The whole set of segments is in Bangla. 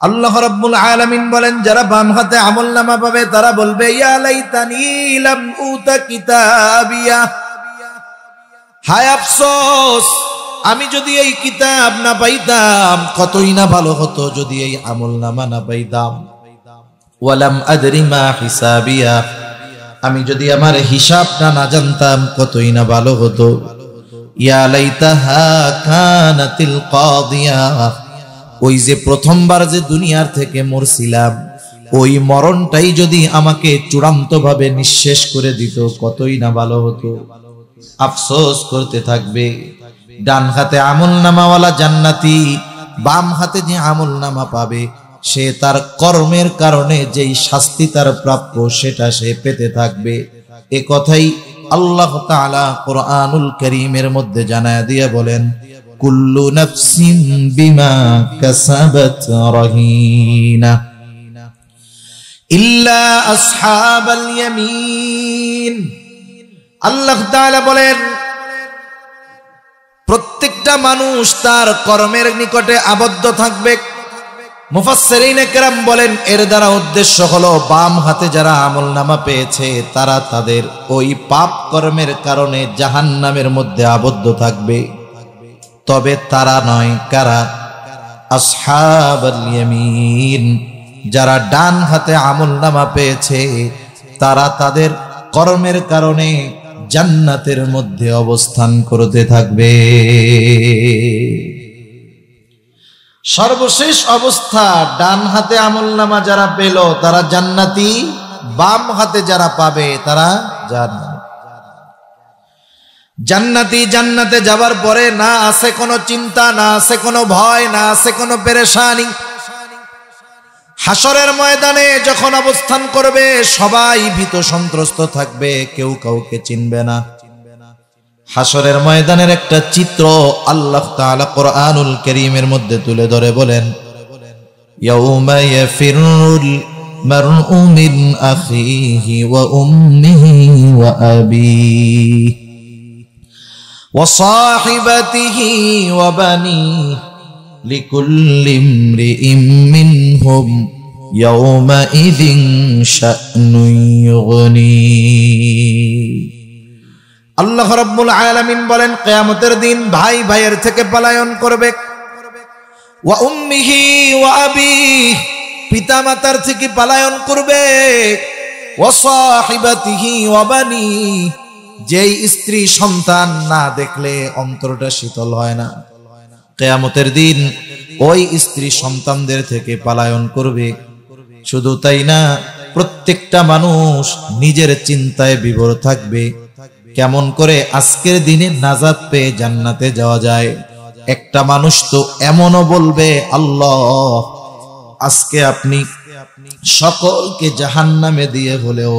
আল্লাহ রাব্বুল আলামিন বলেন, যারা বাম হাতে আমলনামা পাবে তারা বলবে, ইয়া লাইতানি লাম উতা কিতাবিয়া, হায় আফসোস, আমি যদি এই কিতাব না পাইতাম, কতই না ভালো হতো যদি এই আমলনামা না পাইতাম। ওয়ালাম আদরি মা হিসাবিয়া, আমি যদি আমার হিসাবটা না জানতাম, কতই না ভালো হতো। ইয়া লাইতাহা কানাতিল কাদিয়া, ওই যে প্রথমবার যে দুনিয়ার থেকে মরছিলাম, ওই মরণটাই যদি আমাকে চূড়ান্তভাবে নিঃশেষ করে দিত, কতই না ভালো হতো। আফসোস করতে থাকবে। ডান হাতে আমলনামাওয়ালা জান্নাতি, বাম হাতে যে আমলনামা পাবে সে তার কর্মের কারণে যেই শাস্তি তার প্রাপ্য সেটা সে পেতে থাকবে। এ কথাই আল্লাহ তাআলা কুরআনুল কারীমের মধ্যে জানায় দিয়ে বলেন, কুল্লু নাফসিন বিমা কাসাবাত রাহিনা ইল্লা আসহাবাল ইয়ামিন। আল্লাহ তাআলা বলেন, প্রত্যেকটা মানুষ তার কর্মের নিকটে আবদ্ধ থাকবে। মুফাসসিরিনে কেরাম বলেন, এর দ্বারা উদ্দেশ্য হলো বাম হাতে যারা আমলনামা পেয়েছে তারা তাদের ওই পাপ কর্মের কারণে জাহান্নামের মধ্যে আবদ্ধ থাকবে। তবে তারা নয়, কারা? আসহাবুল ইয়ামিন, যারা ডান হাতে আমলনামা পেয়েছে তারা তাদের কর্মের কারণে জান্নাতের মধ্যে অবস্থান করতে থাকবে। সর্বশেষ অবস্থা, ডান হাতে আমলনামা যারা পেল তারা জান্নাতি, বাম হাতে যারা পাবে তারা জান্নাতি। জান্নাতে যাবার পরে না আছে কোনো চিন্তা, না আছে কোনো ভয়, না আছে কোনো পেরেশানি। হাসরের ময়দানে যখন অবস্থান করবে সবাই ভীত সন্ত্রস্ত থাকবে, কেউ কাউকে চিনবে না। হাসরের ময়দানের একটা চিত্র আল্লাহ তাআলা কুরআনুল কারীমের মধ্যে তুলে ধরে বলেন, ইয়াউমা ইয়াফিরুল মারউ মিন আখিহি ওয়া উম্মিহি ওয়া আবিহি ওয়া সাহিবাতিহি ওয়া বানিহি লিকুল্লি ইমরিইম মিনহুম ইয়াউমাইযিন শা'নুন ইউগনি। আল্লাহ রাব্বুল আলামিন বলেন, কিয়ামতের দিন ভাই ভাইয়ের থেকে পলায়ন করবে। ওয়া উম্মিহি ওয়া আবিহি, পিতা মাতার থেকে পলায়ন করবে। ওয়া সাহিবাতিহি ওয়া বানিহি, যেই স্ত্রী সন্তান না দেখলে অন্তরটা শীতল হয় না, কিয়ামতের দিন ওই স্ত্রী সন্তানদের থেকে পলায়ন করবে। শুধু তাই না, প্রত্যেকটা মানুষ নিজের চিন্তায় বিভোর থাকবে, কেমন করে আজকের দিনে নাজাত পেয়ে জান্নাতে যাওয়া যায়। একটা মানুষ তো এমনও বলবে, আল্লাহ আজকে আপনি সকলকে জাহান্নামে দিয়ে হলেও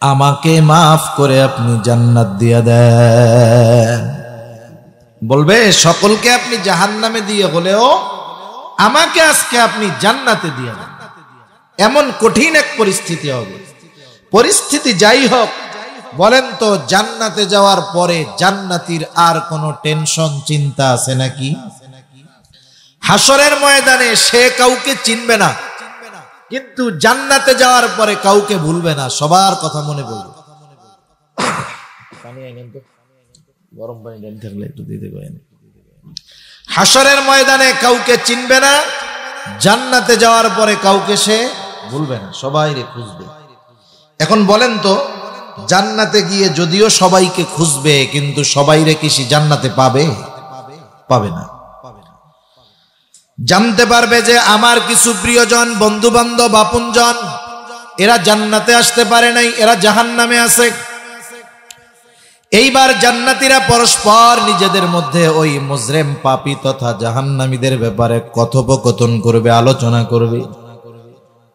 আমাকে মাফ করে আপনি জান্নাত দিয়ে দেন। বলবে, সকলকে আপনি জাহান্নামে দিয়ে হলেও আমাকে আজকে আপনি জান্নাতে দিয়ে দেন। এমন কঠিন এক পরিস্থিতি হবে। পরিস্থিতি যাই হোক, বলেন তো জান্নাতে যাওয়ার পরে জান্নাতীর আর কোনো টেনশন চিন্তা আছে নাকি? হাসরের ময়দানে সে কাউকে চিনবে না, কিন্তু জান্নাতে যাওয়ার পরে কাউকে ভুলবে না, সবার কথা মনে পড়বে। গরম পানি দেন থাকলে একটু দিতে পারেন। হাসরের ময়দানে কাউকে চিনবে না, জান্নাতে যাওয়ার পরে কাউকে সে ভুলবে না, সবাইরে খুঁজবে। এখন বলেন তো, জান্নাতে গিয়ে যদিও সবাইকে খুঁজবে, কিন্তু সবাইরে কি সে জান্নাতে পাবে? পাবে না। জানতে পারবে যে আমার কিছু প্রিয়জন, বন্ধু বান্ধব, আপনজন এরা জান্নাতে আসতে পারে নাই, এরা জাহান্নামে আছে। এইবার জান্নাতীরা পরস্পর নিজেদের মধ্যে ওই মুজরিম পাপী তথা জাহান্নামীদের ব্যাপারে কথোপকথন করবে, আলোচনা করবে।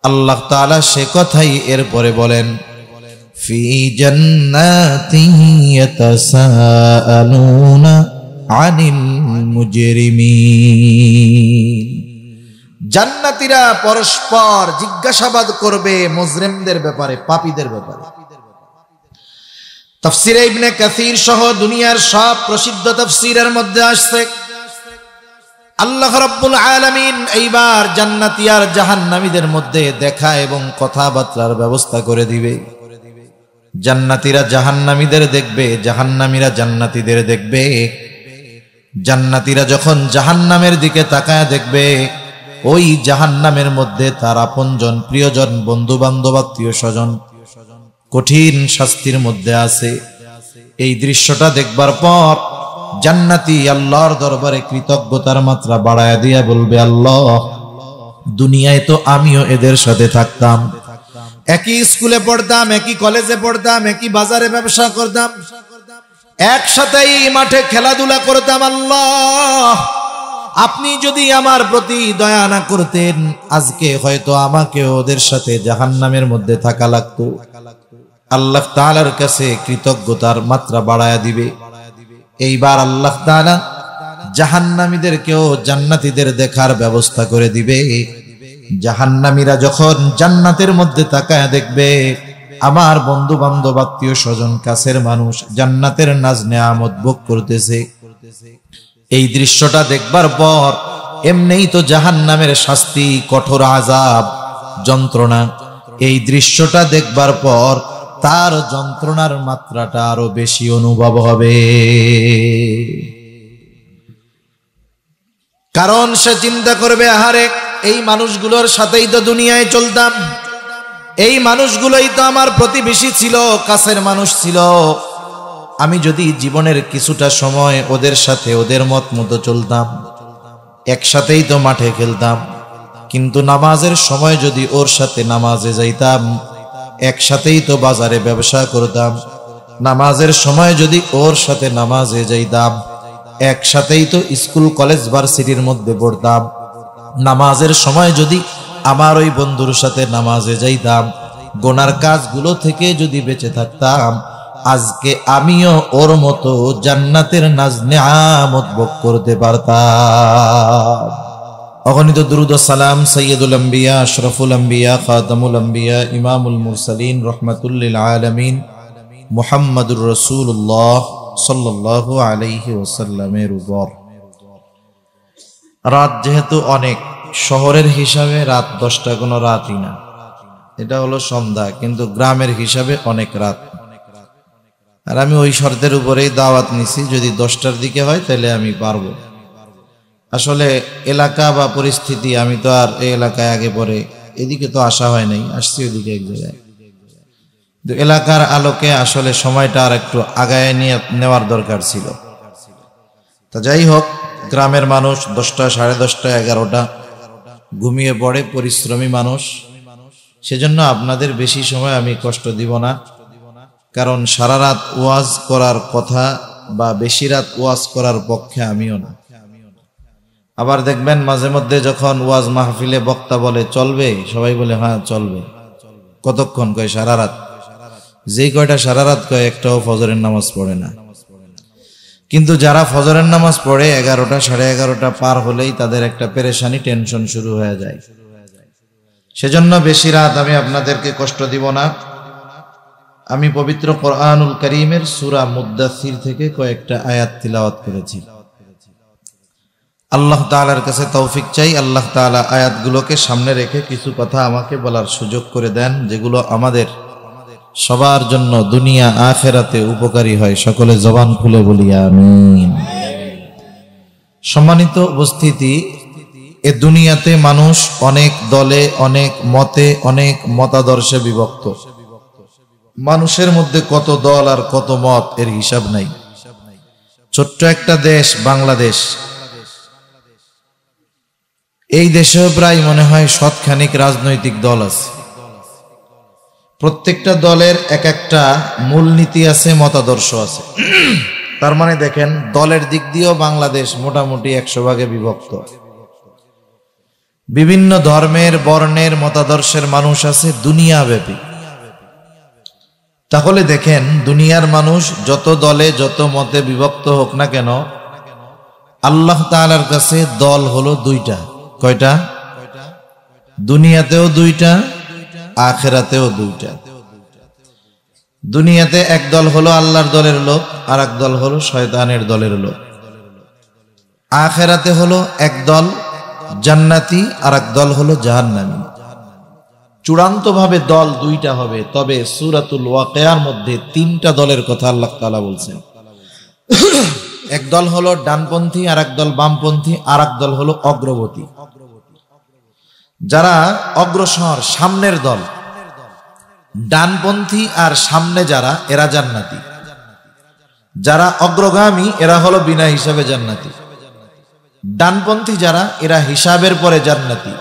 আল্লাহ তাআলা সে কথাই এরপরে বলেন, ফি জান্নাতিন ইয়াতাসাআলুনা আনিল মুজরিমিন। জান্নাতীরা পরস্পর জিজ্ঞাসাবাদ করবে মুজরিমদের ব্যাপারে, পাপীদের ব্যাপারে। তাফসীরে ইবনে কাসীর সহ দুনিয়ার সব প্রসিদ্ধ তাফসীরের মধ্যে আসছে, আল্লাহ রাব্বুল আলামিন এইবার জান্নাতি আর জাহান্নামীদের মধ্যে দেখা এবং কথাবার্তার ব্যবস্থা করে দিবে। জান্নাতীরা জাহান্নামীদের দেখবে, জাহান্নামীরা জান্নাতীদের দেখবে। জান্নাতীরা যখন জাহান্নামের দিকে তাকায় দেখবে, ওই জাহান্নামের মধ্যে তার আপনজন, প্রিয়জন, বন্ধু বান্ধব, আত্মীয় স্বজন কঠিন শাস্তির মধ্যে আছে। এই দৃশ্যটা দেখবার পর জান্নাতি আল্লাহর দরবারে কৃতজ্ঞতার মাত্রা বাড়ায় দিয়া বলবে, আল্লাহ, দুনিয়ায় তো আমিও এদের সাথে থাকতাম, একই স্কুলে পড়তাম, একই কলেজে পড়তাম, একই বাজারে ব্যবসা করতাম, একসাথেই মাঠে খেলাধুলা করতাম। আল্লাহ, আপনি যদি আমার প্রতি দয়া না করতেন, আজকে হয়তো আমাকে ওদের সাথে জাহান্নামের মধ্যে থাকা লাগতো। আল্লাহ তাআলার কাছে কৃতজ্ঞতার মাত্রা বাড়ায়া দিবে। এইবার আল্লাহ তাআলা জাহান্নামীদেরকেও জান্নাতীদের দেখার ব্যবস্থা করে দিবে। জাহান্নামীরা যখন জান্নাতের মধ্যে তাকায় দেখবে, আমার বন্ধু বান্ধব, আত্মীয় স্বজন, কাছের মানুষ জান্নাতের নাজ নেয়ামত ভোগ করতেছে। এই দৃশ্যটা দেখবার পর এমনিই তো জাহান্নামের শাস্তি, কঠোর আযাব, যন্ত্রণা, এই দৃশ্যটা দেখবার পর তার যন্ত্রণার মাত্রাটা আরো বেশি অনুভব হবে। কারণ সে চিন্তা করবে, আহারে, এই মানুষগুলোর সাথেই তো দুনিয়ায় চলতাম, এই মানুষগুলোই তো আমার প্রতিবেশী ছিল, কাছের মানুষ ছিল। আমি যদি জীবনের কিছুটা সময় ওদের সাথে ওদের মত মতো চলতাম, একসাথেই তো মাঠে খেলতাম, কিন্তু নামাজের সময় যদি ওর সাথে নামাজে যাইতাম, একসাথেই তো বাজারে ব্যবসা করতাম, নামাজের সময় যদি ওর সাথে নামাজে যাইতাম, একসাথেই তো স্কুল কলেজ ভার্সিটির মধ্যে পড়তাম, নামাজের সময় যদি আমার ওই বন্ধুর সাথে নামাজে যাইতাম, গুনার কাজগুলো থেকে যদি বেঁচে থাকতাম, আজকে আমিও ওর মতো জান্নাতের নাজ নেয়ামত ভোগ করতে পারতাম। অগণিত দুরূদ ও সালাম সাইয়্যিদুল আম্বিয়া, আশরাফুল আম্বিয়া, খাতামুল আম্বিয়া, ইমামুল মুরসালিন, রাহমাতুল লিল আলামিন মুহাম্মাদুর রাসূলুল্লাহ সাল্লাল্লাহু আলাইহি ওয়াসাল্লামের উপর। রাত যেহেতু অনেক, শহরের হিসাবে রাত 10টা কোনো রাতই না, এটা হলো সন্ধ্যা, কিন্তু গ্রামের হিসাবে অনেক রাত। আর আমি ওই শর্তের উপরেই দাওয়াত নিছি, যদি 10টার দিকে হয় তাহলে আমি পারবো। আসলে এলাকা বা পরিস্থিতি, আমি তো আর এই এলাকায় আগে পরে এদিকে তো আসা হয় নাই, আসছি ওদিকে এক জায়গায়, কিন্তু এলাকার আলোকে আসলে সময়টা আর একটু আগায় নিয়ে নেওয়ার দরকার ছিল। তা যাই হোক, গ্রামের মানুষ 10টা, 10:30, 11টা ঘুমিয়ে পড়ে, পরিশ্রমী মানুষ, সেজন্য আপনাদের বেশি সময় আমি কষ্ট দিব না। কারণ সারা রাত ওয়াজ করার কথা বা বেশি রাত ওয়াজ করার পক্ষে আমিও না। আবার দেখবেন মাঝে মধ্যে যখন ওয়াজ মাহফিলে বক্তা বলে চলবে, সবাই বলে হ্যাঁ চলবে। কতক্ষণ? কয় সারা রাত। যেই কয়টা সারা রাত কয়, একটাও ফজরের নামাজ পড়ে না। কিন্তু যারা ফজরের নামাজ পড়ে 11টা, 11:30 পার হলেই তাদের একটা পেরেশানি, টেনশন শুরু হয়ে যায়। সেজন্য বেশি রাত আমি আপনাদেরকে কষ্ট দিব না। আমি পবিত্র কোরআনুল কারীমের সূরা মুদ্দাসসির থেকে কয়েকটা আয়াত তিলাওয়াত করেছি। আল্লাহ তাআলার কাছে তৌফিক চাই, আল্লাহ তাআলা আয়াতগুলোকে সামনে রেখে কিছু কথা আমাকে বলার সুযোগ করে দেন, যেগুলো আমাদের সবার জন্য দুনিয়া আখিরাতে উপকারী হয়। সকলে জবান খুলে বলি আমিন। সম্মানিত উপস্থিতি, এ দুনিয়াতে মানুষ অনেক দলে, অনেক মতে, অনেক মতাদর্শে বিভক্ত। মানুষের মধ্যে কত দল আর কত মত, এর হিসাব নাই। ছোট্ট একটা দেশ বাংলাদেশ, এই দেশেও প্রায় মনে হয় শতখানিক রাজনৈতিক দল আছে। প্রত্যেকটা দলের এক একটা মূলনীতি আছে, মতাদর্শ আছে। তার মানে দেখেন, দলের দিক দিয়েও বাংলাদেশ মোটামুটি 100 ভাগে বিভক্ত। বিভিন্ন ধর্মের, বর্ণের, মতাদর্শের মানুষ আছে দুনিয়াব্যাপী। তাহলে দেখেন, দুনিয়ার মানুষ যত দলে, যত মতে বিভক্ত হোক না কেন, আল্লাহ তাআলার কাছে দল হলো 2টা। কয়টা? দুনিয়াতেও 2টা, আখিরাতেও 2টা। দুনিয়াতে এক দল হলো আল্লাহর দলের লোক, আর এক দল হলো শয়তানের দলের লোক। আখিরাতে হলো একদল জান্নাতি আর একদল হলো জাহান্নামী। চূড়ান্তভাবে দল দুইটা হবে, তবে সূরাতুল ওয়াকিয়ার মধ্যে তিনটা দলের কথা আল্লাহ তাআলা বলছেন। একদল হলো ডানপন্থী, আর একদল বামপন্থী, আর একদল হলো অগ্রবর্তী। যারা অগ্রসর সামনের দল, ডানপন্থী আর সামনে যারা, এরা জান্নাতি। যারা অগ্রগামী এরা হলো বিনা হিসাবে জান্নাতি। ডানপন্থী যারা, এরা হিসাবের পরে জান্নাতি।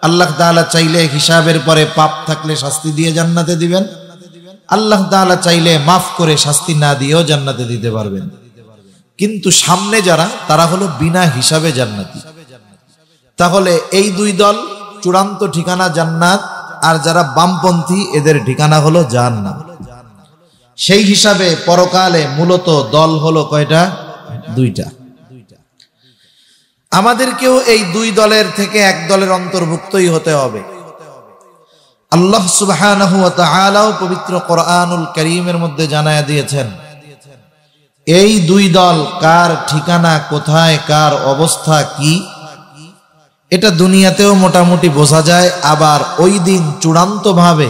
আল্লাহ তাআলা চাইলে হিসাবের পরে পাপ থাকলে শাস্তি দিয়ে জান্নাতে দিবেন, আল্লাহ তাআলা চাইলে মাফ করে শাস্তি না দিয়েও জান্নাতে দিতে পারবেন। কিন্তু সামনে যারা, তারা হলো বিনা হিসাবে জান্নাতি। তাহলে এই দুই দল চূড়ান্ত ঠিকানা জান্নাত, আর যারা বামপন্থী এদের ঠিকানা হলো জাহান্নাম। সেই হিসাবে পরকালে মূলত দল হলো কয়টা? দুইটা। আমাদেরকেও এই দুই দলের থেকে এক দলের অন্তর্ভুক্তই হতে হবে। আল্লাহ সুবহানাহু ওয়া তাআলা পবিত্র কোরআনুল কারীমের মধ্যে জানায়া দিয়েছেন এই দুই দল কার ঠিকানা কোথায়, কার অবস্থা কি, এটা দুনিয়াতেও মোটামুটি বোঝা যায়। আবার ওই দিন চূড়ান্তভাবে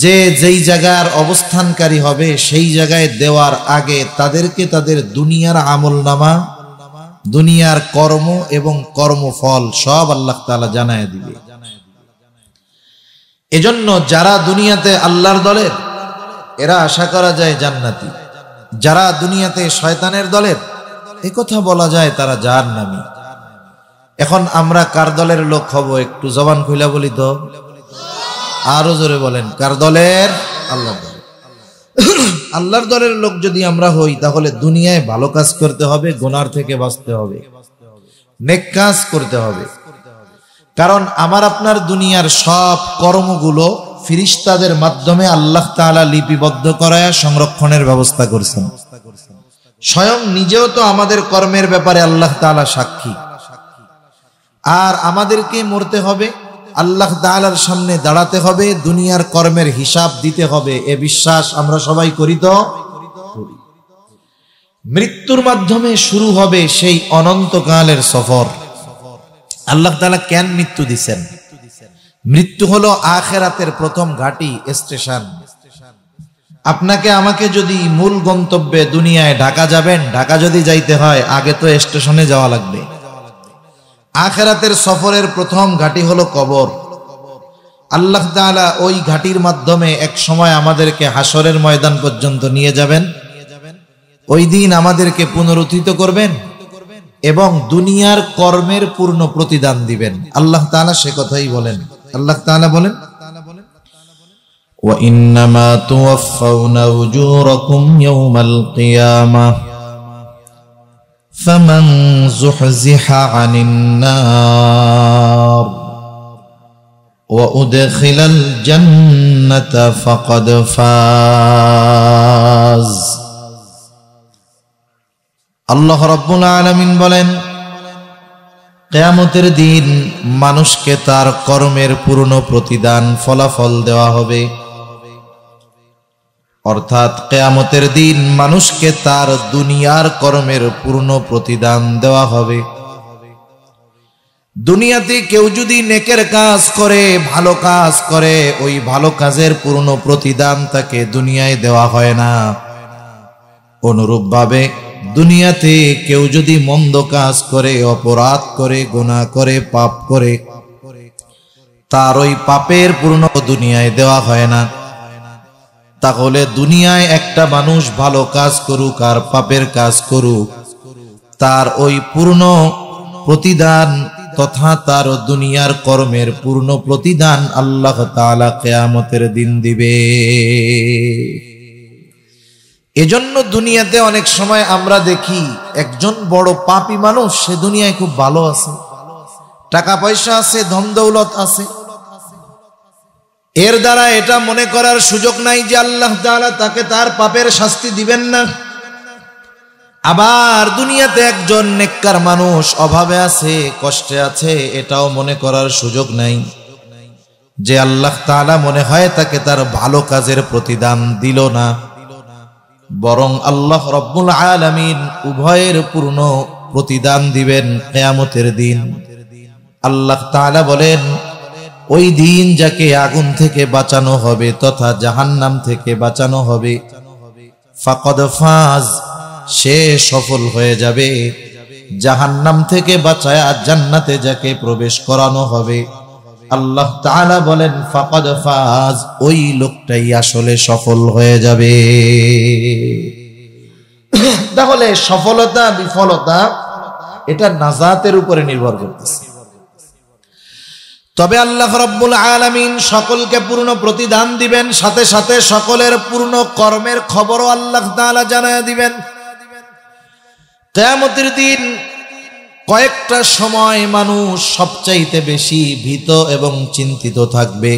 যে যেই জায়গার অবস্থানকারী হবে সেই জায়গায় দেওয়ার আগে তাদেরকে তাদের দুনিয়ার আমলনামা, দুনিয়ার কর্ম এবং কর্মফল সব আল্লাহ তাআলা জানায় দিবে। এজন্য যারা দুনিয়াতে আল্লাহর দলের, এরা আশা করা যায় জান্নাতি। যারা দুনিয়াতে শয়তানের দলের, এ কথা বলা যায় তারা জাহান্নামী। এখন আমরা কার দলের লোক হব? একটু জবান খুলে বলি তো, আরো জোরে বলেন, কার দলের? আল্লাহর দলের। আল্লাহর দলের লোক যদি আমরা হই, তাহলে দুনিয়ায় ভালো কাজ করতে হবে, গুনার থেকে বাঁচতে হবে, নেক কাজ করতে হবে। কারণ আমার আপনার দুনিয়ার সব কর্মগুলো ফেরেশতাদের মাধ্যমে আল্লাহ তাআলা লিপিবদ্ধ করায় সংরক্ষণের ব্যবস্থা করেছেন। স্বয়ং নিজেও তো আমাদের কর্মের ব্যাপারে আল্লাহ তাআলা সাক্ষী। আর আমাদেরকে মরতে হবে, আল্লাহ তাআলার সামনে দাঁড়াতে হবে, দুনিয়ার কর্মের হিসাব দিতে হবে। এ বিশ্বাস আমরা সবাই করি তো? মৃত্যুর মাধ্যমে শুরু হবে সেই অনন্তকালের সফর। আল্লাহ তাআলা কেন মৃত্যু দিবেন? মৃত্যু হলো আখিরাতের প্রথম ঘাঁটি, স্টেশন। আপনাকে আমাকে যদি মূল গন্তব্যে দুনিয়ায় ঢাকা যাবেন, ঢাকা যদি যাইতে হয় আগে তো স্টেশনে যাওয়া লাগবে। আখিরাতের সফরের প্রথম ঘাঁটি হলো কবর। আল্লাহ তাআলা ওই ঘাঁটির মাধ্যমে এক সময় আমাদেরকে হাসরের ময়দান পর্যন্ত নিয়ে যাবেন। ওই দিন আমাদেরকে পুনরুত্থিত করবেন এবং দুনিয়ার কর্মের পূর্ণ প্রতিদান দিবেন। আল্লাহ তাআলা সে কথাই বলেন। আল্লাহ তাআলা বলেন, ওয়া ইন্নামা তুওয়াফাউনা উজুরাকুম ইয়াওমাল কিয়ামাহ ফামান যুহজিহা আনিন নার ওয়া উদখিলাল জান্নাতা ফাকাদ ফাজ। আল্লাহ রাব্বুল আলামিন বলেন, কিয়ামতের দিন মানুষকে তার কর্মের পূর্ণ প্রতিদান, ফলাফল দেওয়া হবে। অর্থাৎ কিয়ামতের দিন মানুষকে তার দুনিয়ার কর্মের পূর্ণ প্রতিদান দেওয়া হবে। দুনিয়াতে কেউ যদি নেকের কাজ করে, ভালো কাজ করে, ওই ভালো কাজের পূর্ণ প্রতিদান তাকে দুনিয়ায় দেওয়া হয় না। অনুরূপভাবে দুনিয়াতে কেউ যদি মন্দ কাজ করে, অপরাধ করে, গুনাহ করে, পাপ করে, তার ওই পাপের পূর্ণ দুনিয়ায় দেওয়া হয় না। তাহলে দুনিয়ায় একটা মানুষ ভালো কাজ করুক আর পাপের কাজ করুক, তার ওই পূর্ণ প্রতিদান তথা তার দুনিয়ার কর্মের পূর্ণ প্রতিদান আল্লাহ তাআলা কিয়ামতের দিন দিবে। এজন্য দুনিয়াতে অনেক সময় আমরা দেখি একজন বড় পাপী মানুষ, সে দুনিয়ায় খুব ভালো আছে, টাকা পয়সা আছে, ধন দৌলত আছে, এর দ্বারা এটা মনে করার সুযোগ নাই যে আল্লাহ তাআলা তাকে তার পাপের শাস্তি দিবেন না। আবার দুনিয়াতে একজন নেককার মানুষ অভাবে আছে, কষ্টে আছে, এটাও মনে করার সুযোগ নাই যে আল্লাহ তাআলা মনে হয় তাকে তার ভালো কাজের প্রতিদান দিল না। বরং আল্লাহ রাব্বুল আলামিন উভয়ের পূর্ণ প্রতিদান দিবেন কিয়ামতের দিন। আল্লাহ তাআলা বলেন, ওই দিন যাকে আগুন থেকে বাঁচানো হবে তথা জাহান্নাম থেকে বাঁচানো হবে, ফাকাদ ফাজ, সে সফল হয়ে যাবে। জাহান্নাম থেকে বাঁচায়া জান্নাতে যাকে প্রবেশ করানো হবে, আল্লাহ তাআলা বলেন ফাকাদ ফাজ, ওই লোকটাই আসলে সফল হয়ে যাবে। তাহলে সফলতা বিফলতা এটা নাজাতের উপরে নির্ভর করতেছে। তবে আল্লাহ রাব্বুল আলামিন সকলকে পূর্ণ প্রতিদান দিবেন, সাথে সাথে সকলের পূর্ণ কর্মের খবরও আল্লাহ তাআলা জানায়া দিবেন। কিয়ামতের দিন কয়েকটা সময় মানুষ সবচাইতে বেশি ভীত এবং চিন্তিত থাকবে।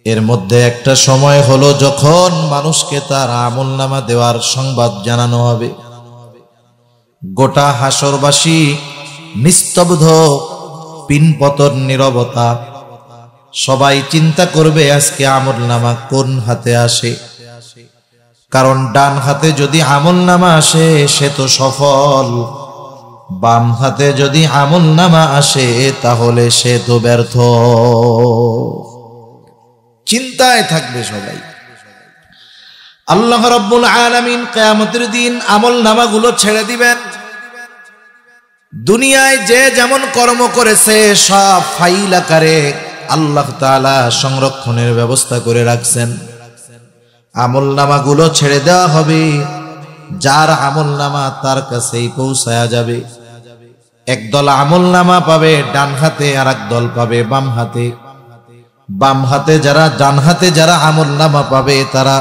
এর মধ্যে একটা সময় হলো যখন মানুষকে তার আমলনামা দেওয়ার সংবাদ জানানো হবে। গোটা হাসরবাসী নিস্তব্ধ, পিনপতন নীরবতা। সবাই চিন্তা করবে আজকে আমলনামা কোন হাতে আসে, কারণ ডান হাতে যদি আমলনামা আসে সে তো সফল, বাম হাতে যদি আমলনামা আসে তাহলে সে তো ব্যর্থ। চিন্তায় থাকবে সবাই। আল্লাহ রাব্বুল আলামিন কিয়ামতের দিন আমলনামাগুলো ছেড়ে দিবেন। দুনিয়ায় যে যেমন কর্ম করেছে সব ফাইল আকারে আল্লাহ তাআলা সংরক্ষণের ব্যবস্থা করে রাখছেন। আমলনামাগুলো ছেড়ে দেওয়া হবে, যার আমলনামা তার কাছেই পৌঁছায়া যাবে। একদল আমলনামা পাবে ডান হাতে, আর একদল পাবে বাম হাতে। বাম হাতে যারা, ডান হাতে যারা আমলনামা পাবে তারা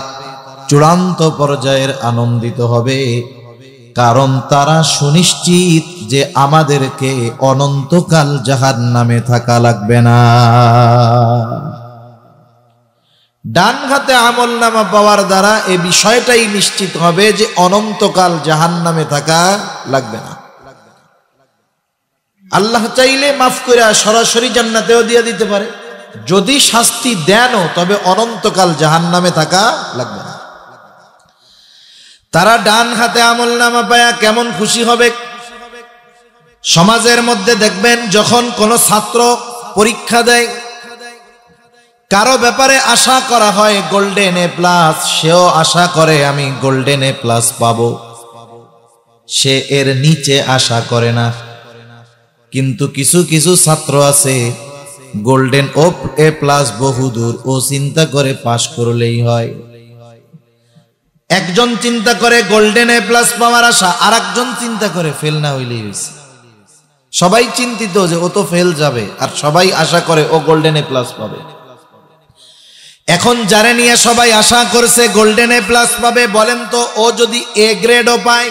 চূড়ান্ত পর্যায়ের আনন্দিত হবে, কারণ তারা সুনিশ্চিত যে আমাদেরকে অনন্তকাল জাহান্নামে থাকা লাগবে না। ডান হাতে আমলনামা পাওয়ার দ্বারা এই বিষয়টাই নিশ্চিত হবে যে অনন্তকাল জাহান্নামে থাকা লাগবে না। আল্লাহ চাইলে মাফ করে সরাসরি জান্নাতেও দিয়ে দিতে পারে, যদি শাস্তি দেনও তবে অনন্তকাল জাহান্নামে থাকা লাগবে না। তারা ডান হাতে আমলনামা পায়া কেমন খুশি হবে। সমাজের মধ্যে দেখবেন যখন কোন ছাত্র পরীক্ষা দেয়, কারো ব্যাপারে আশা করা হয় গোল্ডেন এ প্লাস, সেও আশা করে আমি গোল্ডেন এ প্লাস পাবো, সে এর নিচে আশা করে না। কিন্তু কিছু কিছু ছাত্র আছে গোল্ডেন এ প্লাস বহুদূর, ও চিন্তা করে পাশ করলেই হয়। একজন চিন্তা করে গোল্ডেন এ প্লাস পাওয়ার আশা, আর একজন চিন্তা করে ফেল না হইলেই হয়েছে। সবাই চিন্তিত যে ও তো ফেল যাবে, আর সবাই আশা করে ও গোল্ডেন এ প্লাস পাবে। এখন যারে নিয়ে সবাই আশা করছে গোল্ডেন এ প্লাস পাবে, বলেন তো ও যদি এ গ্রেডও পায়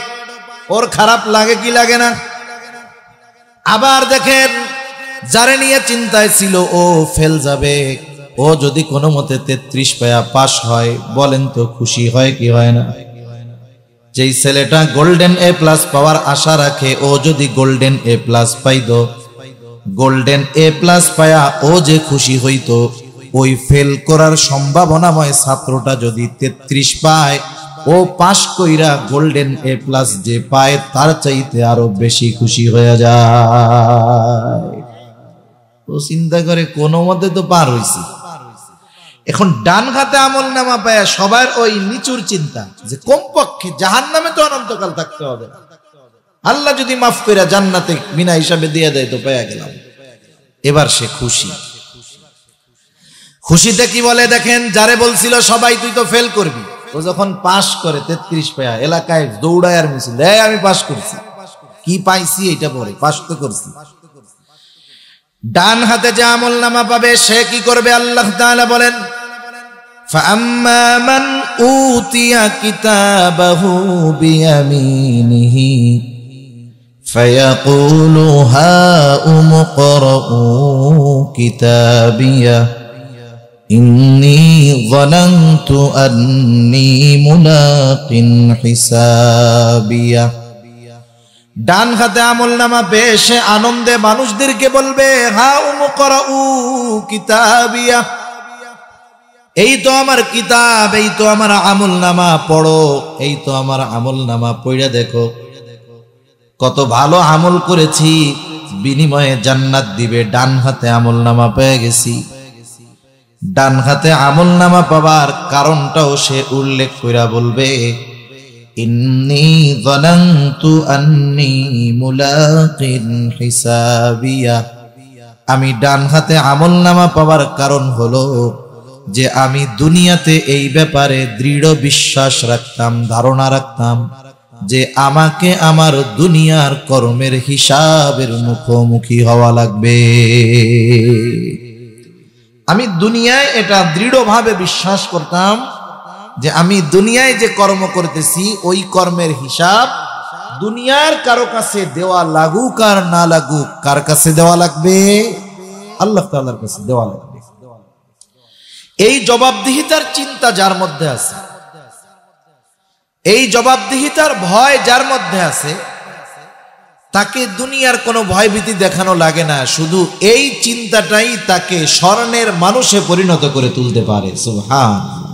ওর খারাপ লাগে কি লাগে না? আবার দেখেন যারে নিয়ে চিন্তায় ছিল ও ফেল যাবে, ও যদি কোনো মতে 33 পায়া পাস হয়, বলেন তো খুশি হয় কি হয় না? যেই ছেলেটা গোল্ডেন এ প্লাস পাওয়ার আশা রাখে, ও যদি গোল্ডেন এ প্লাস পাইতো, গোল্ডেন এ প্লাস পায়া ও যে খুশি হইতো, ওই ফেল করার সম্ভাবনাময় ছাত্রটা যদি 33 পায়, ও পাস কইরা গোল্ডেন এ প্লাস যে পায় তার চাইতে আরো বেশি খুশি হয়ে যায়। ও চিন্তা করে কোনো মতে তো পার হইছি। এখন ডান হাতে আমলনামা পায়া সবার ওই নিচুর চিন্তা যে কমপক্ষে জাহান্নামে তো অনন্তকাল থাকতে হবে, আল্লাহ যদি মাফ কইরা জান্নাতে বিনা হিসাবে দিয়ে দেয় তো পেয়ে গেলাম। এবার সে খুশি। খুশিতে কি বলে দেখেন, যারে বলছিল সবাই তুই তো ফেল করবি, ও যখন পাস করে 33 পায়া এলাকায় দৌড়ায় আর মিছিল, আমি পাস করছি, কি পাইছি এটা পরে, পাস তো করছি। ডান হাতে যে আমলনামা পাবে সে কি করবে? আল্লাহ তাআলা বলেন, ফাআম্মা মান উতিয়া কিতাবাহু বিয়ামিনিহি ফায়াকুলু হাউম ইকরাউ কিতাবিয়া ইন্নী যানানতু আন্নী মুলাকিন হিসাবিয়া। ডান হাতে আমলনামা পেয়ে সে আনন্দে মানুষদেরকে বলবে, হাউম ইকরাউ কিতাবিয়া, এই তো আমার কিতাব, এই তো আমার আমলনামা, পড়ো, এই তো আমার আমলনামা, পড়ে দেখো। কত ভালো আমল করেছি, বিনিময়ে জান্নাত দিবে। ডান হাতে আমলনামা পেয়ে গেছি। ডান হাতে আমলনামা পাবার কারণটাও সে উল্লেখ কইরা বলবে, ইন্নী যানানতু আন্নী মুলাকিন হিসাবিয়া। আমি ডান হাতে আমলনামা পাবার কারণ হলো যে আমি দুনিয়াতে এই ব্যাপারে দৃঢ় বিশ্বাস রাখতাম, ধারণা রাখতাম যে আমাকে আমার দুনিয়ার কর্মের হিসাবের মুখোমুখি হওয়া লাগবে। আমি দুনিয়ায় এটা দৃঢ়ভাবে বিশ্বাস করতাম যে আমি দুনিয়ায় যে কর্ম করতেছি ওই কর্মের হিসাব দুনিয়ার কারো কাছে দেওয়া লাগুক আর না লাগুক, কার কাছে দেওয়া লাগবে? আল্লাহ তাআলার কাছে দেওয়া লাগবে। এই জবাবদিহিতার চিন্তা যার মধ্যে আছে, এই জবাবদিহিতার ভয় যার মধ্যে আছে, তাকে দুনিয়ার কোনো ভয়ভীতি দেখানো লাগে না। শুধু এই চিন্তাটাই তাকে স্বর্ণের মানুষে পরিণত করে তুলতে পারে। সুবহানাল্লাহ।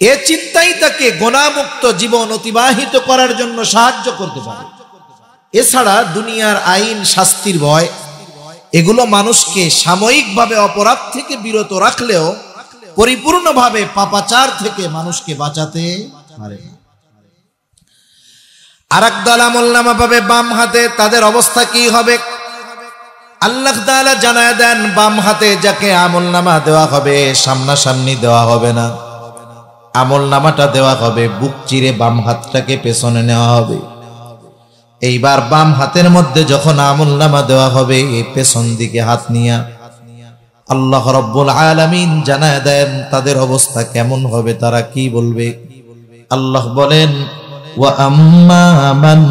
এই চিন্তাই তাকে গুনাহমুক্ত জীবন অতিবাহিত করার জন্য সাহায্য করতে পারে। এছাড়া দুনিয়ার আইন, শাস্তির ভয়, এগুলো মানুষকে সাময়িকভাবে অপরাধ থেকে বিরত রাখলেও পরিপূর্ণভাবে পাপাচার থেকে মানুষকে বাঁচাতে পারে না। আরেক দল আমলনামা পাবে বাম হাতে, তাদের অবস্থা কি হবে? আল্লাহ তাআলা জানায় দেন, বাম হাতে যাকে আমলনামা দেওয়া হবে সামনাসামনি দেওয়া হবে না। আমলনামাটা দেওয়া হবে বুক চিরে, বাম হাতটাকে পেছনে নেওয়া হবে। এইবার বাম হাতের মধ্যে যখন আমলনামা দেওয়া হবে পেছন দিকে হাত নিয়া, আল্লাহ রাব্বুল আলামিন জানায় দেন তাদের অবস্থা কেমন হবে, তারা কি বলবে। আল্লাহ বলেন, ওয়া আম্মা মান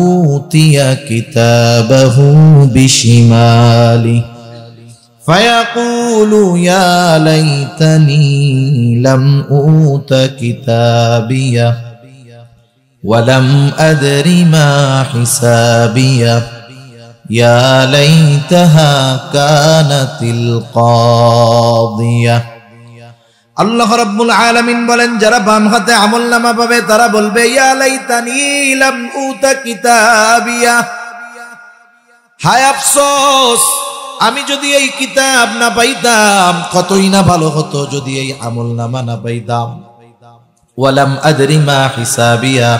উতিয়া কিতাবাহু বিশিমালি ফায়াকুলু ইয়া লাইতানি লাম উতা কিতাবিয়া ওয়া লাম আদরি মা হিসাবিয়া ইয়া লাইতাহা কানাতিল কাদিয়া। আল্লাহ রাব্বুল আলামিন বলেন, যারা বাম হাতে আমলনামা পাবে তারা বলবে, ইয়া লাইতানি লাম উতা কিতাবিয়া। হায় আফসোস, আমি যদি এই কিতাব না পাইতাম, কতই না ভালো হতো যদি এই আমলনামা না পাইতাম। ওয়া লাম আদরি মা হিসাবিয়া,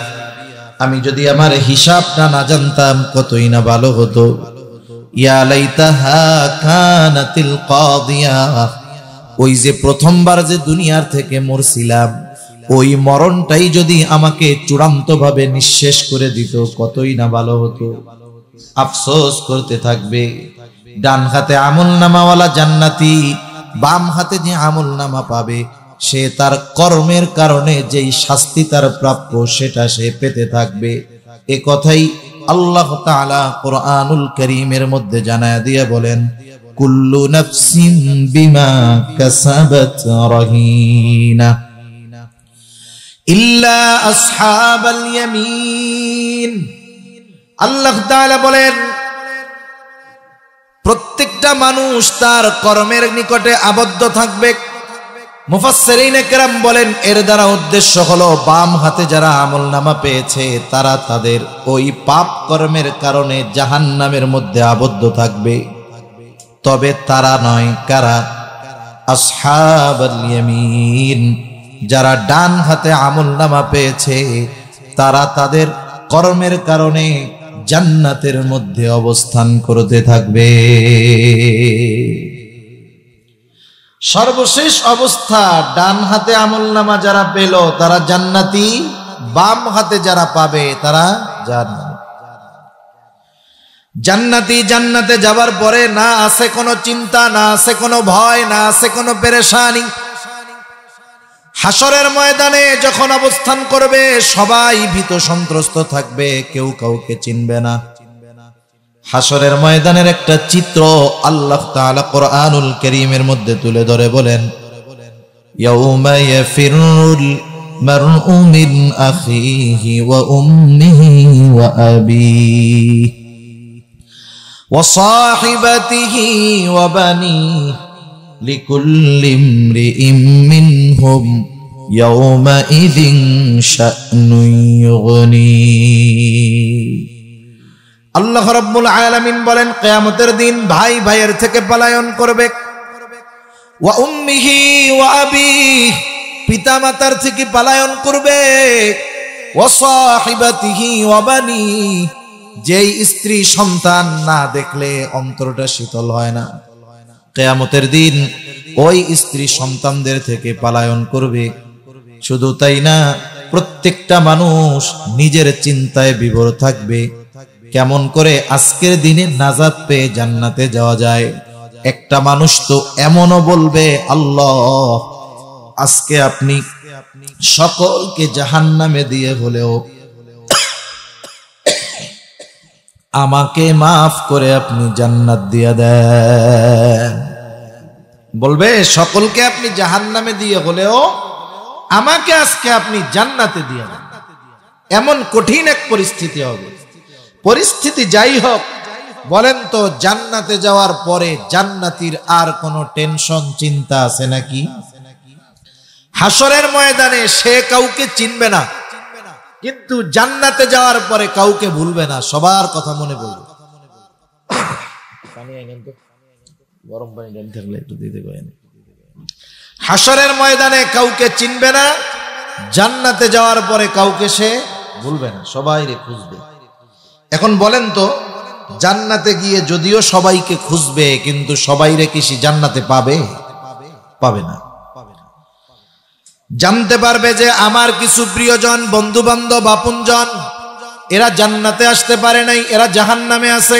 আমি যদি আমার হিসাবটা না জানতাম কতই না ভালো হতো। ইয়া লাইতাহা কানাতিল কাদিয়া, ওই যে প্রথমবার যে দুনিয়ার থেকে মরছিলাম, ওই মরণটাই যদি আমাকে চূড়ান্তভাবে নিঃশেষ করে দিত কতই না ভালো হতো। আফসোস করতে থাকবে। ডান হাতে আমলনামাওয়ালা জান্নাতি, বাম হাতে যে আমলনামা পাবে সে তার কর্মের কারণে যেই শাস্তি তার প্রাপ্য সেটা সে পেতে থাকবে। এ কথাই আল্লাহ তাআলা কুরআনুল কারীমের মধ্যে জানায় দিয়ে বলেন, কুল্লু নাফসিন বিমা কাসাবাত রাহিনা ইল্লা আসহাবাল ইয়ামিন। আল্লাহ তাআলা বলেন, প্রত্যেকটা মানুষ তার কর্মের নিকটে আবদ্ধ থাকবে। মুফাসসিরিনে কেরাম বলেন, এর দ্বারা উদ্দেশ্য হলো বাম হাতে যারা আমলনামা পেয়েছে তারা তাদের ওই পাপ কর্মের কারণে জাহান্নামের মধ্যে আবদ্ধ থাকবে। তবে তারা নয়, কারা? আসহাবুল ইয়ামিন, যারা ডান হাতে আমলনামা পেয়েছে তারা তাদের কর্মের কারণে জান্নাতের মধ্যে অবস্থান করতে থাকবে। সর্বশেষ অবস্থা, ডান হাতে আমলনামা যারা পেল তারা জান্নাতি, বাম হাতে যারা পাবে তারা জান্নাতি। জান্নাতে যাবার পরে না আছে কোনো চিন্তা, না আছে কোনো ভয়, না আছে কোনো পেরেশানি। হাসরের ময়দানে যখন অবস্থান করবে সবাই ভীত সন্ত্রস্ত থাকবে, কেউ কাউকে চিনবে না। হাসরের ময়দানের একটা চিত্র আল্লাহ তাআলা কুরআনুল কারীমের মধ্যে তুলে ধরে বলেন, ইয়াউমা ইয়াফিরুল মারউ মিন আখিহি ওয়া উম্মিহি ওয়া আবিহি ওয়া সাহিবাতিহি ওয়া বানিহি লিকুল্লি ইমরিইম মিনহুম ইয়াউমাইযিন শা'নুন ইউগনি। আল্লাহ রাব্বুল আলামিন বলেন কিয়ামতের দিন ভাই ভাইয়ের থেকে পলায়ন করবে, ওয়া উম্মিহি ওয়া আবিহি, পিতা মাতার থেকে পলায়ন করবে, ওয়া সাহিবাতিহি ওয়া বানি, যেই স্ত্রী সন্তান না দেখলে অন্তরটা শীতল হয় না, কিয়ামতের দিন ওই স্ত্রী সন্তানদের থেকে পলায়ন করবে। শুধু তাই না, প্রত্যেকটা মানুষ নিজের চিন্তায় বিভোর থাকবে, কেমন করে আজকের দিনে নাজাত পেয়ে জান্নাতে যাওয়া যায়। একটা মানুষ তো এমনও বলবে, আল্লাহ আজকে আপনি সকলকে জাহান্নামে দিয়ে হলেও আমাকে মাফ করে আপনি জান্নাত দিয়ে দেন। বলবে সকলকে আপনি জাহান্নামে দিয়ে হলেও আমাকে আজকে আপনি জান্নাতে দিয়ে দেন। এমন কঠিন এক পরিস্থিতি হবে। পরিস্থিতি যাই হোক, বলেন তো জান্নাতে যাওয়ার পরে জান্নাতীর আর কোনো টেনশন চিন্তা আছে নাকি? হাসরের ময়দানে সে কাউকে চিনবে না, কিন্তু জান্নাতে যাওয়ার পরে কাউকে ভুলবে না, সবার কথা মনে পড়বে। গরম পানি থাকলে একটু দিতে পারেন। হাসরের ময়দানে কাউকে চিনবে না, জান্নাতে যাওয়ার পরে কাউকে সে ভুলবে না, সবাই রে খুঁজবে। এখন বলেন তো, জান্নাতে গিয়ে যদিও সবাইকে খুঁজবে, কিন্তু সবাই রে কি সে জান্নাতে পাবে? পাবে না। জানতে পারবে যে আমার কিছু প্রিয়জন, বন্ধু বান্ধব, আপনজন এরা জান্নাতে আসতে পারে নাই, এরা জাহান্নামে আছে।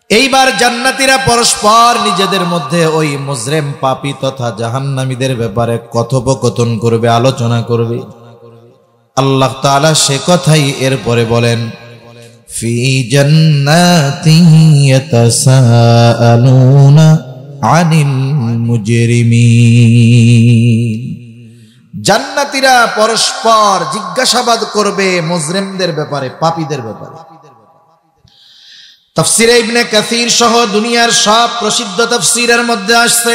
এইবার জান্নাতীরা পরস্পর নিজেদের মধ্যে ওই মুজরিম পাপী তথা জাহান্নামীদের ব্যাপারে কথোপকথন করবে, আলোচনা করবে। আল্লাহ তাআলা সে কথাই এরপরে বলেন, ফি জান্নাতিন ইয়াতাসাআলুনা আনিল মুজরিমিন। জান্নাতীরা পরস্পর জিজ্ঞাসাবাদ করবে মুজরিমদের ব্যাপারে, পাপীদের ব্যাপারে। তাফসীরে ইবনে কাসীর সহ দুনিয়ার সব প্রসিদ্ধ তাফসীরের মধ্যে আসছে,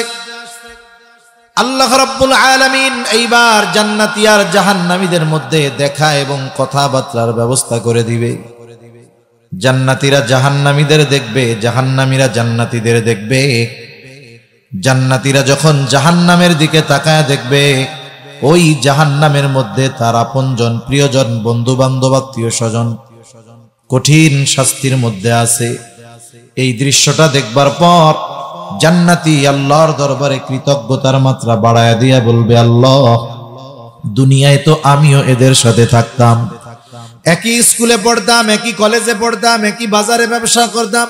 আল্লাহ রাব্বুল আলামিন এইবার জান্নাতী আর জাহান্নামীদের মধ্যে দেখা এবং কথাবার্তার ব্যবস্থা করে দিবে। জান্নাতীরা জাহান্নামীদের দেখবে, জাহান্নামীরা জান্নাতীদের দেখবে। জান্নাতীরা যখন জাহান্নামের দিকে তাকায় দেখবে, ওই জাহান্নামের মধ্যে তার আপনজন, প্রিয়জন, বন্ধু বান্ধব, আত্মীয় স্বজন কঠিন শাস্তির মধ্যে আছে। এই দৃশ্যটা দেখবার পর জান্নাতি আল্লাহর দরবারে কৃতজ্ঞতার মাত্রা বাড়ায়া দিয়া বলবে, আল্লাহ দুনিয়ায় তো আমিও এদের সাথে থাকতাম, একই স্কুলে পড়তাম, একই কলেজে পড়তাম, একই বাজারে ব্যবসা করতাম,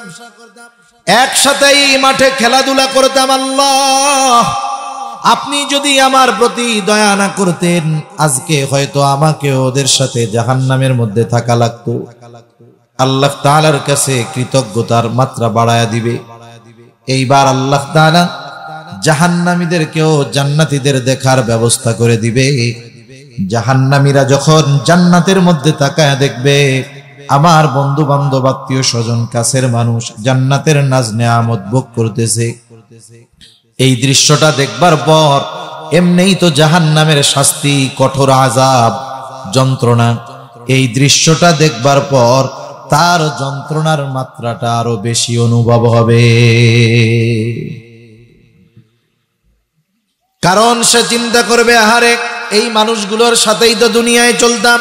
একসাথেই মাঠে খেলাধুলা করতাম। আল্লাহ আপনি যদি আমার প্রতি দয়া না করতেন, আজকে হয়তো আমাকে ওদের সাথে জাহান্নামের মধ্যে থাকা লাগতো। আল্লাহ তাআলার কাছে কৃতজ্ঞতার মাত্রা বাড়ায়া দিবে। এইবার আল্লাহ তাআলা জাহান্নামীদেরকেও জান্নাতীদের দেখার ব্যবস্থা করে দিবে। জাহান্নামীরা যখন জান্নাতের মধ্যে তাকায় দেখবে, আমার বন্ধু বান্ধব, আত্মীয় স্বজন, কাছের মানুষ জান্নাতের নাজ নেয়ামত ভোগ করতেছে। এই দৃশ্যটা দেখবার পর এমনিই তো জাহান্নামের শাস্তি, কঠোর আযাব, যন্ত্রণা, এই দৃশ্যটা দেখবার পর তার যন্ত্রণার মাত্রাটা আরো বেশি অনুভব হবে। কারণ সে চিন্তা করবে, আহারে এই মানুষগুলোর সাথেই তো দুনিয়ায় চলতাম,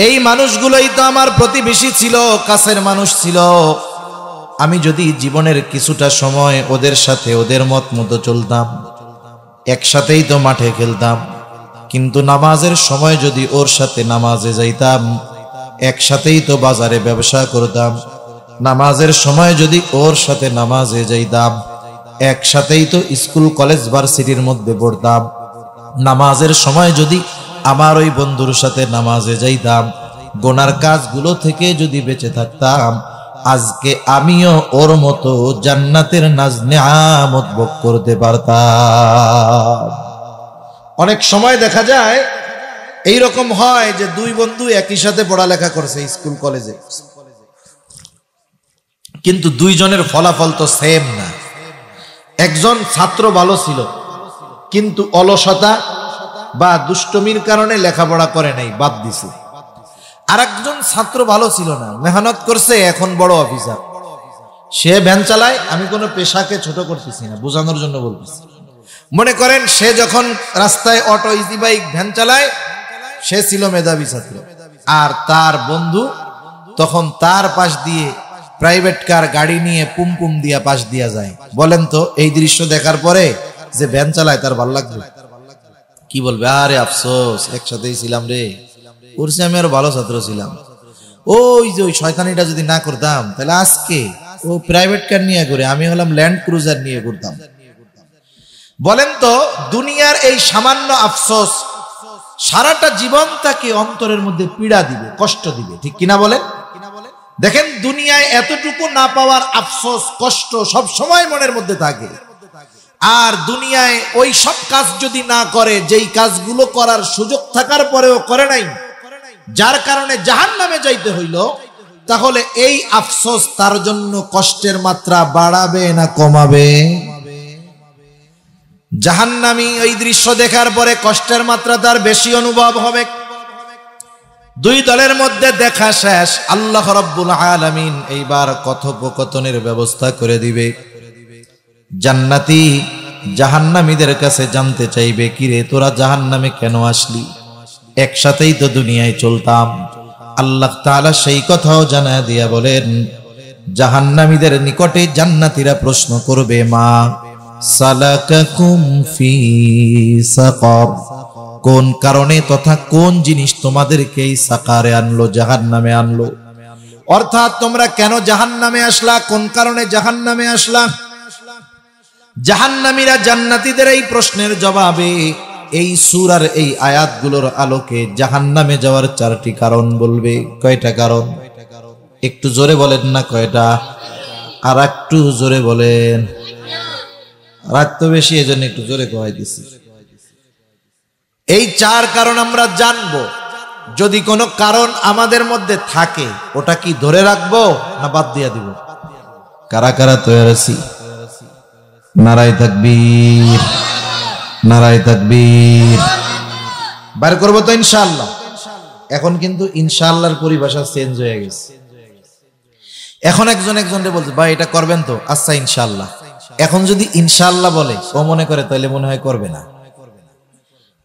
এই মানুষগুলোই তো আমার প্রতিবেশী ছিল, কাছের মানুষ ছিল। আমি যদি জীবনের কিছুটা সময় ওদের সাথে, ওদের মত মতো চলতাম, একসাথেই তো মাঠে খেলতাম, কিন্তু নামাজের সময় যদি ওর সাথে নামাজে যাইতাম, একসাথেই তো বাজারে ব্যবসা করতাম, নামাজের সময় যদি ওর সাথে নামাজে যাইতাম, একসাথেই তো স্কুল কলেজ ভার্সিটির মধ্যে পড়তাম, নামাজের সময় যদি আমার ওই বন্ধুর সাথে নামাজে যাইতাম, গুনার কাজগুলো থেকে যদি বেঁচে থাকতাম, আজকে আমিও ওর মতো জান্নাতের নাজ নেয়ামত ভোগ করতে পারতাম। অনেক সময় দেখা যায় এইরকম হয় যে দুই বন্ধু একই সাথে পড়ালেখা করছে স্কুল কলেজে, কিন্তু দুইজনের ফলাফল তো সেম না। একজন ছাত্র ভালো ছিল, কিন্তু অলসতা বা দুষ্টমির কারণে লেখাপড়া করে নাই, বাদ দিছে। আরেকজন ছাত্র ভালো ছিল না, মেহনত করছে, এখন বড় অফিসার, সে ভ্যান চালায়। আমি কোনো পেশাকে ছোট করতেছি না, বোঝানোর জন্য বলতেছি। মনে করেন সে যখন রাস্তায় অটো, ইজি বাইক, ভ্যান চালায়, সে ছিল মেধাবী ছাত্র, আর তার বন্ধু তখন তার পাশ দিয়ে প্রাইভেট কার গাড়ি নিয়ে পুম পুম দিয়া পাশ দিয়া যায়। বলেন তো এই দৃশ্য দেখার পরে যে ভ্যান চালায় তার ভালো লাগবে? কি বলবে? আরে আফসোস, একসাথেই ছিলাম রে, করছি আমি আরো ভালো ছাত্র ছিলাম, ওই যে ওই শয়তানিটা যদি না করতাম তাহলে আজকে ও প্রাইভেট কার নিয়ে করে, আমি হলাম ল্যান্ড ক্রুজার নিয়ে করতাম। বলেন তো দুনিয়ার এই সামান্য আফসোস সারাটা জীবন তাকে অন্তরের মধ্যে পীড়া দিবে, কষ্ট দিবে, ঠিক কিনা বলেন? দেখেন দুনিয়ায় এতটুকু না পাওয়ার আফসোস, কষ্ট সব সময় মনের মধ্যে থাকে। আর দুনিয়ায় ওই সব কাজ যদি না করে, যেই কাজগুলো করার সুযোগ থাকার পরেও করে নাই, যার কারণে জাহান্নামে যাইতে হইল, তাহলে এই আফসোস তার জন্য কষ্টের মাত্রা বাড়াবে না কমাবে? জাহান্নামী এই দৃশ্য দেখার পরে কষ্টের মাত্রা তার বেশি অনুভব হবে। দুই দলের মধ্যে দেখা শেষ, আল্লাহ রাব্বুল আলামিন এইবার কথোপকথনের ব্যবস্থা করে দিবে। জান্নাতি জাহান্নামীদের কাছে জানতে চাইবে, কিরে তোরা জাহান্নামে কেন আসলি? একসাথেই তো দুনিয়ায় চলতাম। আল্লাহ তাআলা সেই কথাও জানায় দিয়া বলেন, জাহান্নামীদের নিকটে জান্নাতীরা প্রশ্ন করবে, মা সালাকাকুম ফি সাকার, কোন কারণে তথা কোন জিনিস তোমাদেরকে এই সাকারে আনলো, জাহান্নামে আনলো? অর্থাৎ তোমরা কেন জাহান্নামে আসলা, কোন কারণে জাহান্নামে আসলা? জাহান্নামীরা জান্নাতীদের এই প্রশ্নের জবাবে এই সূরার এই আয়াতগুলোর আলোকে জাহান্নামে যাওয়ার চারটি কারণ বলবে। কয়টা কারণ? একটু জোরে বলেন না কয়টা? আর একটু জোরে বলেন। রাত তো বেশি, এজন্য একটু জোরে কয় দিছি। এই চার কারণ আমরা জানবো। যদি কোনো কারণ আমাদের মধ্যে থাকে, ওটা কি ধরে রাখবো না বাদ দিয়ে দিব? কারা কারা তৈরি আছি? নারায়ে তাকবীর, নারায়ে তাকবীর। বার করবো তো ইনশাআল্লাহ। এখন কিন্তু ইনশাআল্লাহর পরিভাষা চেঞ্জ হয়ে গেছে। এখন একজনরে বলছে, ভাই এটা করবেন তো? আচ্ছা ইনশাআল্লাহ। এখন যদি ইনশাআল্লাহ বলে, ও মনে করে তাহলে মনে হয় করবে না।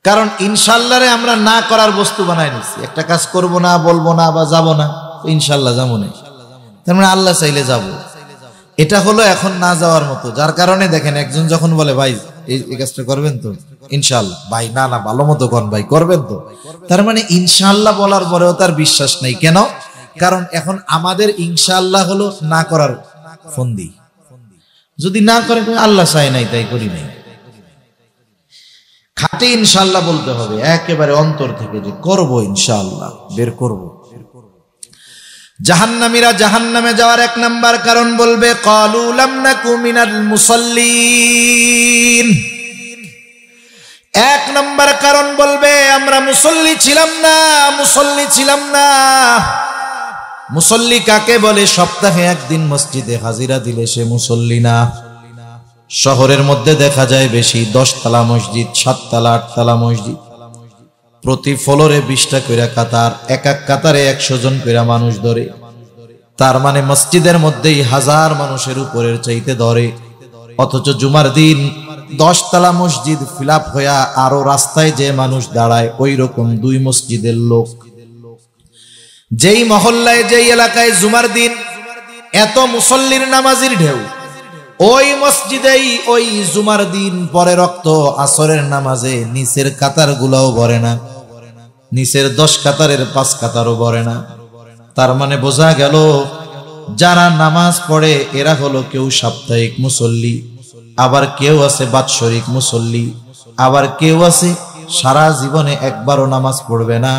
কারণ ইনশাআল্লাহরে আমরা না করার বস্তু বানাই নিছি। একটা কাজ করব না, বলবো না বা যাব না, ইনশাআল্লাহ যাবো না, তার মানে আল্লাহ চাইলে যাব। এটা হলো এখন না যাওয়ার মতো। যার কারণে দেখেন একজন যখন বলে, ভাই এই কাজটা করবেন তো? ইনশাআল্লাহ। ভাই না না, ভালো মতো কোন ভাই, করবেন তো? তার মানে ইনশাআল্লাহ বলার পরেও তার বিশ্বাস নেই। কেন? কারণ এখন আমাদের ইনশাআল্লাহ হলো না করার ফন্দি। যদি না করে, আল্লাহ চাই নাই তাই করি নাই। খাটে ইনশাআল্লাহ বলতে হবে একেবারে অন্তর থেকে, যে করব ইনশাআল্লাহ, বের করব। জাহান্নামীরা জাহান্নামে যাওয়ার এক নাম্বার কারণ বলবে, ক্বালু লাম নাকু মিনাল মুসাল্লিন। এক নাম্বার কারণ বলবে, আমরা মুসল্লি ছিলাম না, মুসল্লি ছিলাম না। মুসল্লি কাকে বলে? সপ্তাহে একদিন মসজিদে হাজিরা দিলে সে মুসল্লি না। শহরের মধ্যে দেখা যায় বেশি 10 তলা মসজিদ, 7 তলা 8 তলা মসজিদ, প্রতি ফ্লোরে 20টা কইরা কাতার, এক এক কাতারে 100 জন কইরা মানুষ ধরে। তার মানে মসজিদের মধ্যেই 1000 মানুষের উপরের চাইতে ধরে। অথচ জুমার দিন 10 তলা মসজিদ ফিলাপ হইয়া আরো রাস্তায় যে মানুষ দাঁড়ায়, ওই রকম 2 মসজিদের লোক। যেই মহল্লায়, যেই এলাকায় জুমার দিন এত মুসল্লির নামাজির ঢেউ, ওই মসজিদেই ওই জুমার দিন পরে রক্ত আসরের নামাজে নিচের কাতার গুলাও ভরে না, নিচের 10 কাতারের 5 কাতারও ভরে না। তার মানে বোঝা গেল, যারা নামাজ পড়ে এরা হলো কেউ সাপ্তাহিক মুসল্লি, আবার কেউ আছে বাৎসরিক মুসল্লি, আবার কেউ আছে সারা জীবনে একবারও নামাজ পড়বে না,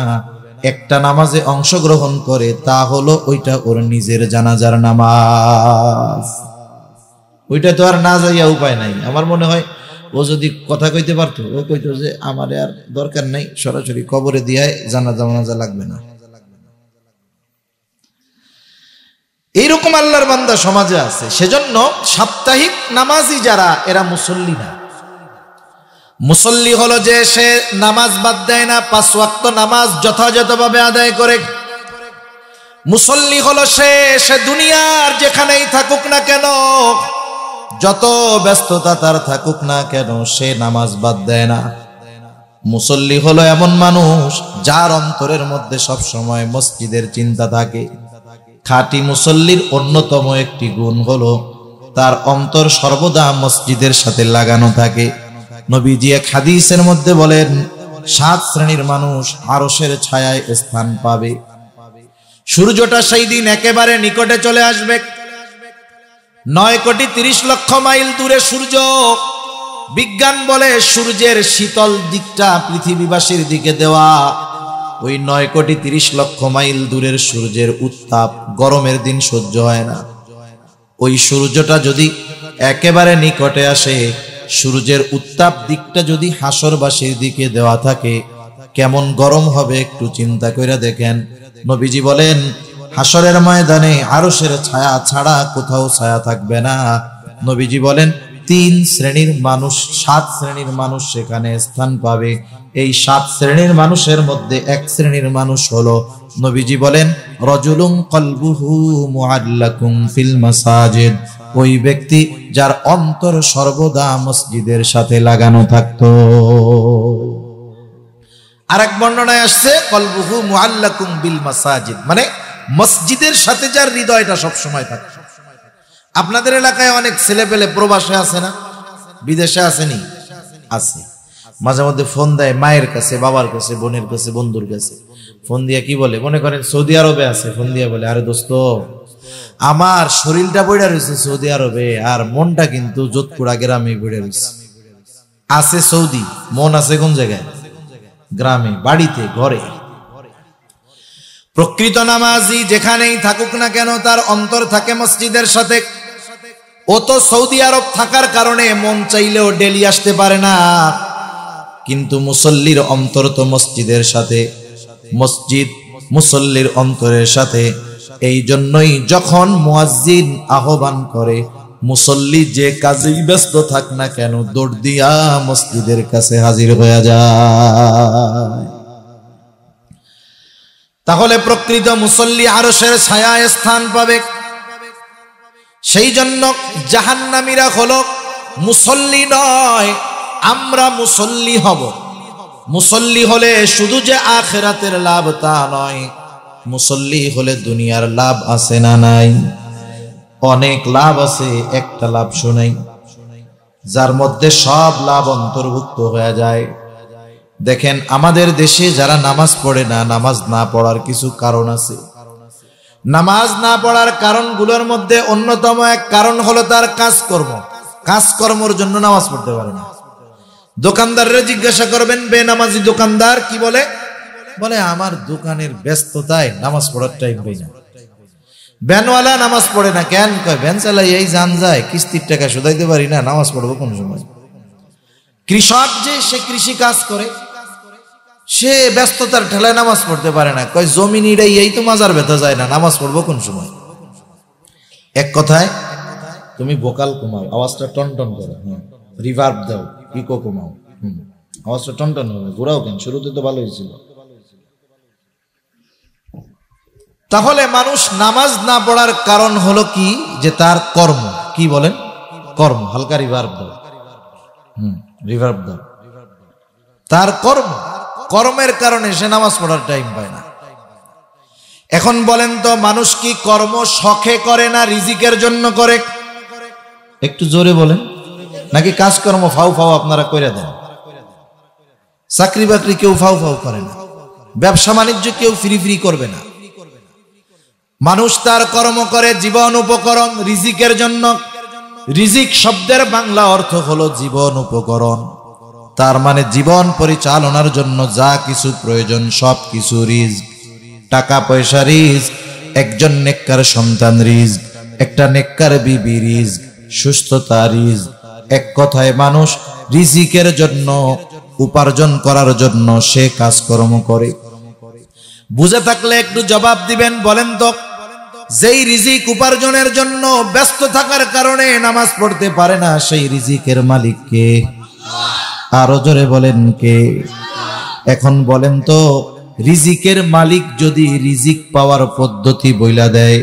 একটা নামাজে অংশগ্রহণ করে, তা হলো ওইটা ওর নিজের জানাজার নামাজ। ওইটা তো আর না যাইয়া উপায় নাই। আমার মনে হয় ও যদি কথা কইতে পারতো, ও কইতো যে আমার আর দরকার নাই, সরাসরি কবরে দিয়ে জানাজা মানাজা লাগবে না। এইরকম আল্লাহর বান্দা সমাজে আছে। সেজন্য সাপ্তাহিক নামাজি যারা, এরা মুসল্লি না। মুসল্লি হলো যে সে নামাজ বাদ দেয় না, 5 ওয়াক্ত নামাজ যথাযথভাবে আদায় করে। মুসল্লি হলো সে দুনিয়ার যেখানেই থাকুক না কেন, যত ব্যস্ততা তার থাকুক না কেন, সে নামাজ বাদ দেয় না। মুসল্লি হলো এমন মানুষ যার অন্তরের মধ্যে সব সময় মসজিদের চিন্তা থাকে। খাঁটি মুসল্লির অন্যতম একটি গুণ হলো তার অন্তর সর্বদা মসজিদের সাথে লাগানো থাকে। নবীজি এক হাদিসের মধ্যে বলেন, 7 শ্রেণীর মানুষ আরশের ছায়ায় স্থান পাবে। সূর্যটা সেই দিন একেবারে নিকটে চলে আসবে। 9,30,00,000 মাইল দূরে সূর্য। বিজ্ঞান বলে সূর্যের শীতল দিকটা পৃথিবীবাসীর দিকে দেওয়া। ওই 9,30,00,000 মাইল দূরের সূর্যের উত্তাপ গরমের দিন সহ্য হয় না। ওই সূর্যটা যদি একেবারে নিকটে আসে, সূর্যের উত্তাপ দিকটা যদি হাসরবাসীর দিকে দেওয়া থাকে, কেমন গরম হবে একটু চিন্তা করে দেখেন। নবীজি বলেন, হাসরের ময়দানে আরশের ছায়া ছাড়া কোথাও ছায়া থাকবে না। নবীজি বলেন 3 শ্রেণীর মানুষ, 7 শ্রেণীর মানুষ সেখানে স্থান পাবে। এই 7 শ্রেণীর মানুষের মধ্যে 1 শ্রেণীর মানুষ হলো, নবীজি বলেন, রজুলুন কলবুহু মুআল্লাকুম ফিল মাসাজিদ। ওই ব্যক্তি যার অন্তর সর্বদা মসজিদের সাথে লাগানো থাকতো। আরেক বর্ণনায় আসছে কলবুহু মুআল্লাকুম বিল মাসাজিদ, মানে মসজিদের সাথে যার হৃদয়টা সব সময় থাকে। আপনাদের এলাকায় অনেক ছেলে পেলে প্রবাসে আছে না, বিদেশে আসেনি? আছে। মাঝে মধ্যে ফোন দেয় মায়ের কাছে, বাবার কাছে, বোনের কাছে, বন্ধুর কাছে। ফোন দিয়ে কি বলে, মনে করেন সৌদি আরবে আছে, ফোন দিয়ে বলে, আরে দোস্ত, আমার শরীরটা বইড়া রয়েছে সৌদি আরবে, আর মনটা কিন্তু যোধপুরা গ্রামে বইড়া রয়েছে। আছে সৌদি, মন আছে কোন জায়গায়? গ্রামে, বাড়িতে, ঘরে। প্রকৃত নামাজি যেখানেই থাকুক না কেন তার অন্তর থাকে মসজিদের সাথে। ও তো সৌদি আরব থাকার কারণে মন চাইলেও ডেলি আসতে পারে না, কিন্তু মুসল্লির অন্তর তো মসজিদের সাথে, মসজিদ মুসল্লির অন্তরের সাথে। এই জন্যই যখন মুয়াজ্জিন আহ্বান করে, মুসল্লি যে কাজেই ব্যস্ত থাক না কেন দৌড় দিয়া মসজিদের কাছে হাজির হয়ে যায়। তাহলে প্রকৃত মুসল্লি আরশের ছায়ায় স্থান পাবে। সেই জন্য জাহান্নামীরা হলো মুসল্লি নয়, আমরা মুসল্লি হব। মুসল্লি হলে শুধু যে আখিরাতের লাভ তা নয়, মুসল্লি হলে দুনিয়ার লাভ আছে না নাই? অনেক লাভ আছে, একটা লাভ শুনাই, যার মধ্যে সব লাভ অন্তর্ভুক্ত হয়ে যায়। দেখেন আমাদের দেশে যারা নামাজ পড়ে না, নামাজ না পড়ার কিছু কারণ আছে। নামাজ না পড়ার কারণগুলোর মধ্যে অন্যতম এক কারণ হলো তার কাজকর্ম। কাজকর্মের জন্য নামাজ পড়তে পারে না। দোকানদাররা জিজ্ঞাসা করবেন, বেনামাজি দোকানদার কি বলে? বলে আমার দোকানের ব্যস্ততায় নামাজ পড়ার টাইম পাই না। ভ্যানওয়ালা নামাজ পড়ে না কেন? কয় ভ্যান চালাই এই জান যায়, কিস্তির টাকা শোধাইতে পারি না, নামাজ পড়বো কোন সময়? কৃষক যে সে কৃষি কাজ করে, সে ব্যস্ততার ঠেলায় নামাজ পড়তে পারে না। কয় জমি নিড়াই এই তো মাজার ব্যথা যায় না, নামাজ পড়বো কোন সময়? এক কথায় তুমি ভোকাল কমাও, আওয়াজটা টনটন করো, রিভার্ব দাও, ইকো কমাও, আওয়াজটা টনটন হবে, ঘোরাও কেন? শুরুতে তো ভালো হয়েছিল। তাহলে মানুষ নামাজ না পড়ার কারণ হলো কি? যে তার কর্ম। কি বলেন? কর্ম। হালকা রিভার্ব দাও, রিভার্ব দাও। তার কর্ম, কর্মের কারণে সে নামাজ পড়ার টাইম পায় না। এখন বলেন তো, মানুষ কি কর্ম শখে করে না রিজিকের জন্য করে? একটু জোরে বলেন। নাকি কাজকর্ম ফাউ ফাউ আপনারা কইরা দেন? চাকরি বাকরি কেউ ফাউ ফাউ করে না, ব্যবসা বাণিজ্য কেউ ফ্রি ফ্রি করবে না। মানুষ তার কর্ম করে জীবন উপকরণ, রিজিকের জন্য। রিজিক শব্দের বাংলা অর্থ হলো জীবন উপকরণ। তার মানে জীবন পরিচালনার জন্য যা কিছু প্রয়োজন সব কিছু রিজক। টাকা পয়সা রিজক, একজন নেককার সন্তান রিজক, একটা নেককার বিবি রিজক, সুস্থতা রিজক। এক কথায় মানুষ রিজিকের জন্য, উপার্জন করার জন্য সে কাজকর্ম করে। বুঝে থাকলে একটু জবাব দিবেন। বলেন তো, যেই রিজিক উপার্জনের জন্য ব্যস্ত থাকার কারণে নামাজ পড়তে পারে না, সেই রিজিকের মালিক কে? আরো জোরে বলেন কে? এখন বলেন তো, রিজিকের মালিক যদি রিজিক পাওয়ার পদ্ধতি বইলা দেয়,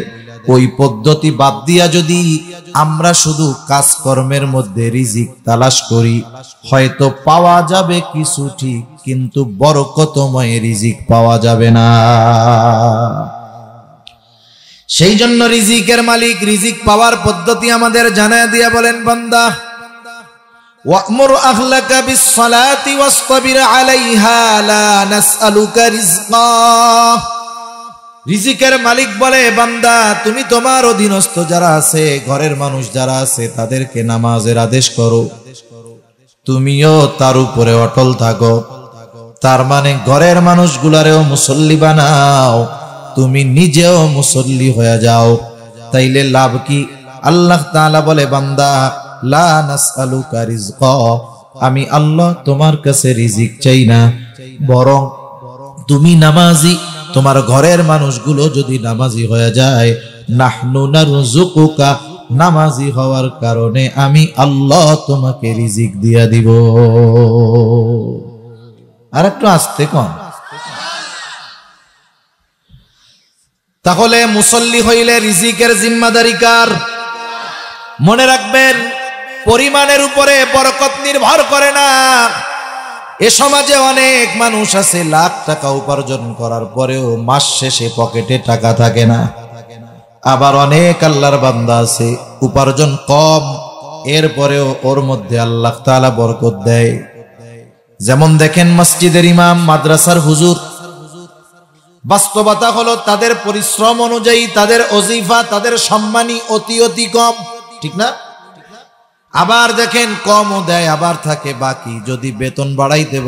ওই পদ্ধতি বাদ দিয়া যদি আমরা শুধু কাজকর্মের মধ্যে রিজিক তালাশ করি, হয়তো পাওয়া যাবে কিছু ঠিক, কিন্তু বরকতময় রিজিক পাওয়া যাবে না। সেই জন্য রিজিকের মালিক রিজিক পাওয়ার পদ্ধতি আমাদের জানায় দিয়া বলেন, বান্দা ওয়া'মুর আহলাকা বিস-সালাতি ওয়াসতাবির আলাইহা লা নাসআলুকা রিজকা। রিজিকের মালিক বলে, বান্দা তুমি তোমার অধীনস্থ যারা আছে, ঘরের মানুষ যারা আছে, তাদেরকে নামাজের আদেশ করো, তুমিও তার উপরে অটল থাকো। তার মানে ঘরের মানুষগুলারেও মুসল্লি বানাও, তুমি নিজেও মুসল্লি হয়ে যাও। তাইলে লাভ কি? আল্লাহ তাআলা বলে, বান্দা লা নাসআলুকা রিজকা, আমি আল্লাহ তোমার কাছে রিজিক চাই না, বরং তুমি নামাজি, তোমার ঘরের মানুষগুলো যদি নামাজি হয়ে যায়, নাহনু নারযুকুকা, নামাজি হওয়ার কারণে আমি আল্লাহ তোমাকে রিজিক দিয়া দিব। আর একটু আস্তে কম। তাহলে মুসল্লি হইলে রিজিকের জিম্মাদারি কার? মনে রাখবেন, পরিমাণের উপরে বরকত নির্ভর করে না। এ সমাজে অনেক মানুষ আছে লাখ টাকা উপার্জন করার পরেও মাস শেষে পকেটে টাকা থাকে না। আবার অনেক আল্লাহর বান্দা আছে উপার্জন কম, এরপরেও ওর মধ্যে আল্লাহ তাআলা বরকত দেয়। যেমন দেখেন মসজিদের ইমাম, মাদ্রাসার হুজুর, বাস্তবতা হলো তাদের পরিশ্রম অনুযায়ী তাদের ওজিফা, তাদের সম্মানী অতি অতি কম, ঠিক না? আবার দেখেন কমও দেয়, আবার থাকে বাকি। যদি বেতন বাড়াইতে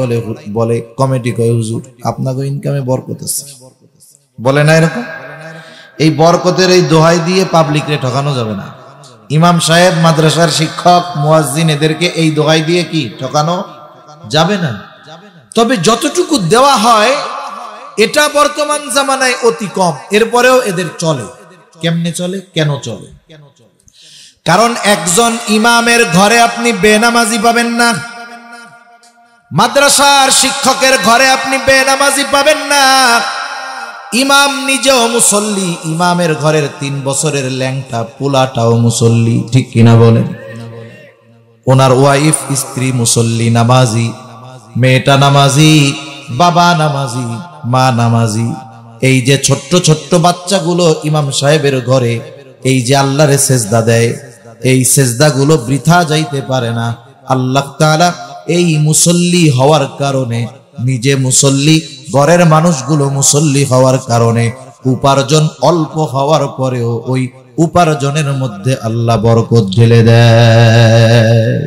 বলে কমিটি কয়, হুজুর আপনাকে ইনকামে বরকত আছে, বলে না এরকম? এই বরকতের এই দোহাই দিয়ে পাবলিকরে ঠকানো যাবে না। ইমাম সাহেব, মাদ্রাসার শিক্ষক, মুয়াজ্জিন, এদেরকে এই দোহাই দিয়ে কি ঠকানো যাবে না। তবে যতটুকু দেওয়া হয় এটা বর্তমান জামানায় অতি কম, এরপরেও এদের চলে। কেমনে চলে? কেন চলে? কারণ একজন ইমামের ঘরে আপনি বেনামাজি পাবেন না, মাদ্রাসার শিক্ষকের ঘরে আপনি বেনামাজি পাবেন না। ইমাম নিজেও মুসল্লি, ইমামের ঘরের 3 বছরের ল্যাংটা পোলাটাও মুসল্লি, ঠিক কিনা বলেন? ওনার ওয়াইফ, স্ত্রী মুসল্লি, নামাজি, মেয়েটা নামাজি, বাবা নামাজি, মা নামাজি। এই যে ছোট্ট ছোট্ট বাচ্চাগুলো ইমাম সাহেবের ঘরে এই যে আল্লাহরে সেজদা দেয়, এই সেজদাগুলো বৃথা যাইতে পারে না। আল্লাহ তাআলা এই মুসল্লি হওয়ার কারণে, নিজে মুসল্লি, ঘরের মানুষগুলো মুসল্লি হওয়ার কারণে উপার্জন অল্প হওয়ার পরেও ওই উপার্জনের মধ্যে আল্লাহ বরকত ঢেলে দেয়।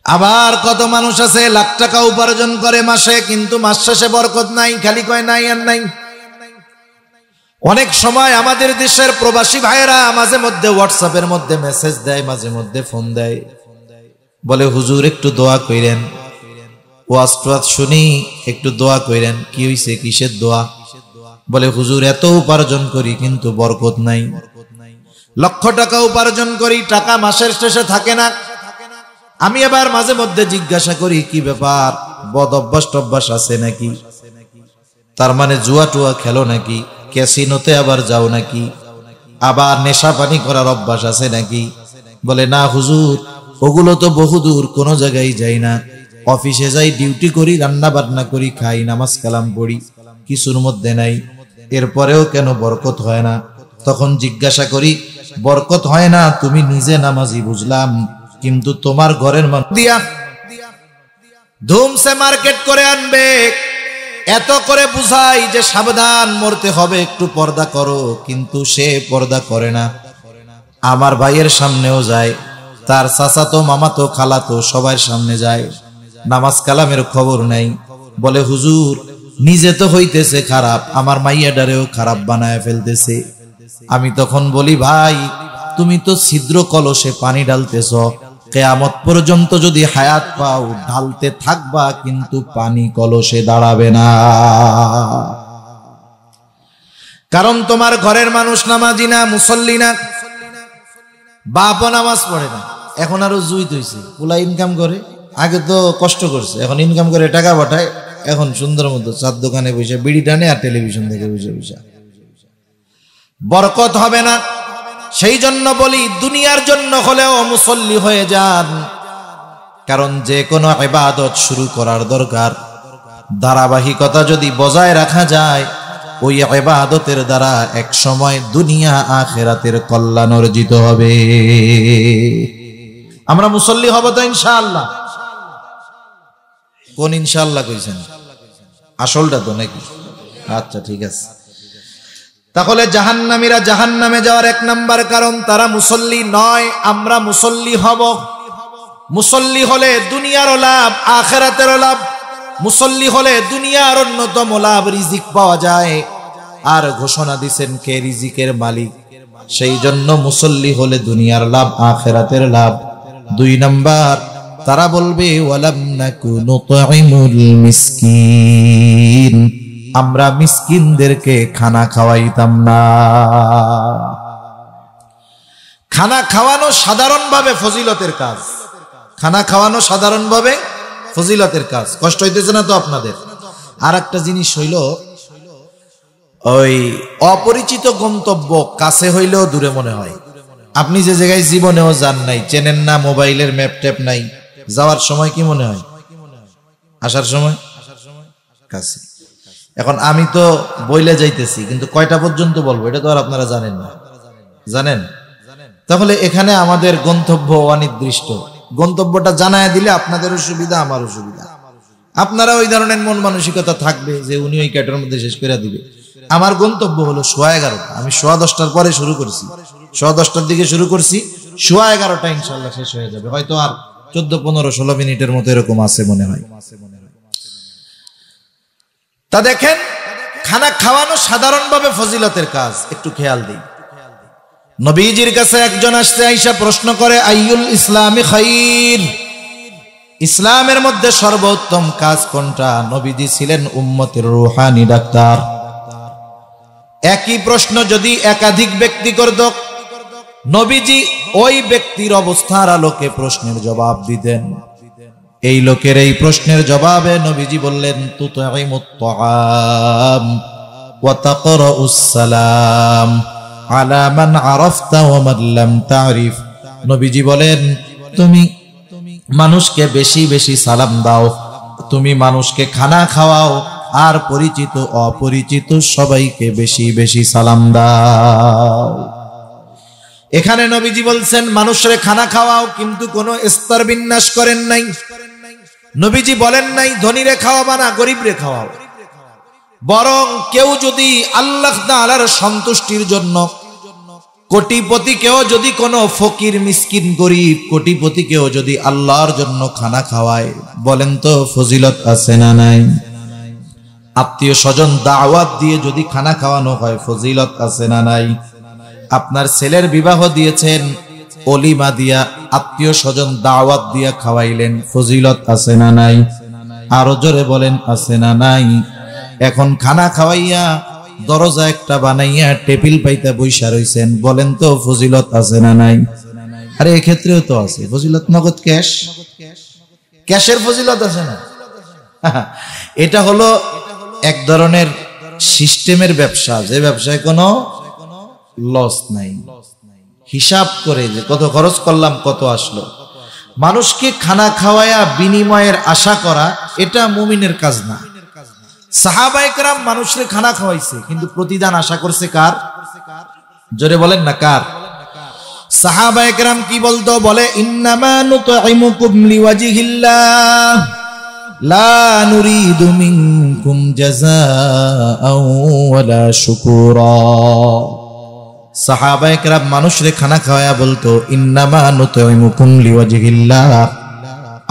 আবার কত মানুষ আছে লাখ টাকা উপার্জন করে মাসে, কিন্তু মাস শেষে বরকত নাই, খালি কয় নাই আর নাই। অনেক সময় আমাদের দেশের প্রবাসী ভাইয়েরা মাঝে মধ্যে হোয়াটসঅ্যাপের মধ্যে মেসেজ দেয়, মাঝে মধ্যে ফোন দেয়, বলে হুজুর একটু দোয়া কইরেন, ওয়াজ টোয়াজ শুনি, একটু দোয়া কইরেন। কি হইছে? কিসের দোয়া? বলে হুজুর এত উপার্জন করি কিন্তু বরকত নাই, লক্ষ টাকা উপার্জন করি, টাকা মাসের শেষে থাকে না। আমি আবার মাঝে মধ্যে জিজ্ঞাসা করি, কি ব্যাপার, বদ অভ্যাস টভ্যাস আছে নাকি? তার মানে জুয়া টুয়া খেলো নাকি? ক্যাসিনোতে আবার যাও নাকি? আবার নেশা পানি করার অভ্যাস আছে নাকি? বলে না হুজুর, ওগুলো তো বহুদূর, কোনো জায়গায় যাই না, অফিসে যাই, ডিউটি করি, রান্না বান্না করি, খাই, নামাজ কালাম পড়ি, কিছুর মধ্যে নাই। এরপরেও কেন বরকত হয় না? তখন জিজ্ঞাসা করি, বরকত হয় না তুমি নিজে নামাজি বুঝলাম, কিন্তু তোমার ঘরের মানুষ দিয়া ধুমসে মার্কেট করে আনবে, এত করে বুঝাই যে সাবধান, মরতে হবে, একটু পর্দা করো, কিন্তু সে পর্দা করে না। আমার ভাইয়ের সামনেও যায়, তার চাচাতো, মামাতো, খালাতো সবার সামনে যায়, নামাজ কালামের খবর নাই। বলে হুজুর নিজে তো হইতেছে খারাপ, আমার মাইয়াডারেও খারাপ বানায় ফেলতেছে। আমি তখন বলি, ভাই তুমি তো ছিদ্র কলসে পানি ঢালতেছ, কিয়ামত পর্যন্ত যদি হায়াত পাও ঢালতে থাকবা, কিন্তু পানি কলসে দাঁড়াবে না। কারণ তোমার ঘরের মানুষ নামাজি না, মুসল্লি না, বাপও নামাজ পড়ে না। এখন আরো জুইত হইছে, পুলা ইনকাম করে, আগে তো কষ্ট করছে, এখন ইনকাম করে টাকা পাঠায়, এখন সুন্দর মতো চার দোকানে বসে বিড়ি টানে আর টেলিভিশন থেকে বসে বসে বরকত হবে না। সেই জন্য বলি দুনিয়ার জন্য হলেও মুসল্লি হয়ে যান, কারণ যে কোনো ইবাদত শুরু করার দরকার ধারাবাহিকতা যদি বজায় রাখা যায় ওই ইবাদতের দ্বারা এক সময় দুনিয়া আখিরাতের কল্যাণ অর্জিত হবে। আমরা মুসল্লি হব তো ইনশাআল্লাহ? কোন ইনশাআল্লাহ কইছেন? আসলটা তো নাকি? আচ্ছা ঠিক আছে। তাহলে জাহান্নামীরা জাহান্নামে যাওয়ার এক নাম্বার কারণ তারা মুসল্লি নয়। আমরা মুসল্লি হব। মুসল্লি হলে দুনিয়ারও লাভ আখিরাতেরও লাভ। মুসল্লি হলে দুনিয়ার অন্যতম লাভ রিজিক পাওয়া যায়। আর ঘোষণা দিবেন কে রিজিকের মালিক, সেই জন্য মুসল্লি হলে দুনিয়ার লাভ আখিরাতের লাভ। দুই নাম্বার তারা বলবে ওয়ালাম নাকু নুতঈমুল মিসকিন, আমরা মিসকিনদেরকে খানা খাওয়াইতাম না। খানা খাওয়ানো সাধারণভাবে ফজিলতের কাজ। খানা খাওয়ানো সাধারণভাবে ফজিলতের কাজ। কষ্ট হইতেছে না তো আপনাদের? আর একটা জিনিস হইল, ওই অপরিচিত গন্তব্য কাছে হইলেও দূরে মনে হয়। আপনি যে জায়গায় জীবনেও যান নাই, চেনেন না, মোবাইলের ম্যাপ ট্যাপ নাই, যাওয়ার সময় কি মনে হয়? আসার সময় কাছে। এখন আমি তো বইলে যাইতেছি, কিন্তু কয়টা পর্যন্ত বলবো এটা তো আর আপনারা জানেন না, জানেন? তাহলে এখানে আমাদের গন্তব্য অনির্দিষ্ট। গন্তব্যটা জানায় দিলে আপনাদেরও সুবিধা, আমারও সুবিধা। আপনারা ওই ধরনের মন মানসিকতা থাকবে যে উনি ওই ক্যাটের মধ্যে শেষ করে দিবে। আমার গন্তব্য হলো 11:15। আমি 10:15 পরে শুরু করছি, 10:10 দিকে শুরু করছি, 11:15 ইনশাল্লাহ শেষ হয়ে যাবে। হয়তো আর 14, 15, 16 মিনিটের মতো এরকম আছে মনে হয়। তা দেখেন, খানা খাওয়ানো সাধারণভাবে ফজিলতের কাজ। একটু খেয়াল দিই, নবীজির কাছে একজন আসতে আইসা প্রশ্ন করে আইয়ুল ইসলামি খাইর, ইসলামের মধ্যে সর্বোত্তম কাজ কোনটা? নবীজি ছিলেন উম্মতের রূহানি ডাক্তার। একই প্রশ্ন যদি একাধিক ব্যক্তি করত, নবীজি ওই ব্যক্তির অবস্থার আলোকে প্রশ্নের জবাব দিতেন। এই লোকের এই প্রশ্নের জবাবে নবীজি বললেন তুতঈমুত তাআম ওয়া তাকরাউস সালাম আলা মান আরাফতা ওয়া মান লাম তারিফ। নবীজি বলেন তুমি মানুষকে বেশি বেশি সালাম দাও, তুমি মানুষকে খানা খাওয়াও, আর পরিচিত অপরিচিত সবাইকে বেশি বেশি সালাম দাও। এখানে নবীজি বলছেন মানুষরে খানা খাওয়াও, কিন্তু কোনো স্তর বিন্যাস করেন নাই। নবীজি বলেন নাই ধনীরে খাওয়াবা না গরিবরে খাওয়াও। বরং কেউ যদি আল্লাহ তাআলার সন্তুষ্টির জন্য কোটিপতিকেও যদি কোনো ফকির মিসকিন গরিব কোটিপতিকেও যদি আল্লাহর জন্য খানা খাওয়ায়, বলেন তো ফজিলত আছে না নাই? আত্মীয় স্বজন দাওয়াত দিয়ে যদি খানা খাওয়ানো হয়, ফজিলত আছে না নাই? আপনার ছেলের বিবাহ দিয়েছেন, অলিমা দিয়া আত্মীয় স্বজন দাওয়াত দিয়া খাওয়াইলেন, ফজিলত আছে না নাই? আরো জোরে বলেন আছে না নাই? এখন খানা খাওয়াইয়া দরজা একটা বানাইয়া টেবিল পাইতা বইসা রইছেন, বলেন তো ফজিলত আছে না নাই? আরে এক্ষেত্রেও তো আছে ফজিলত। নগদ ক্যাশ, ক্যাশের ফজিলত আছে না? এটা হলো এক ধরনের সিস্টেমের ব্যবসা, যে ব্যবসায় কোনো লস নাই। হিসাব করে যে কত খরচ করলাম কত আসলো। মানুষকে খানা খাওয়ায়া বিনিময়ের আশা করা এটা মুমিনের কাজ না। সাহাবায়ে কেরাম মানুষকে খানা খাওয়াইছে, কিন্তু প্রতিদান আশা করছে কার? জোরে বলেন না কার? সাহাবায়ে কেরাম কি বলতো? বলে ইন্নামা নুতঈমুকুম লিওয়াজহিল্লাহ লা নুরিদু মিনকুম জাযাআও ওয়ালা শুকুরা। সাহাবায়ে কেরাম মানুষরে খানা খাওয়ায়া বলতো ইন্নামা নুতঈমুকুম লিওয়াজহিল্লাহ,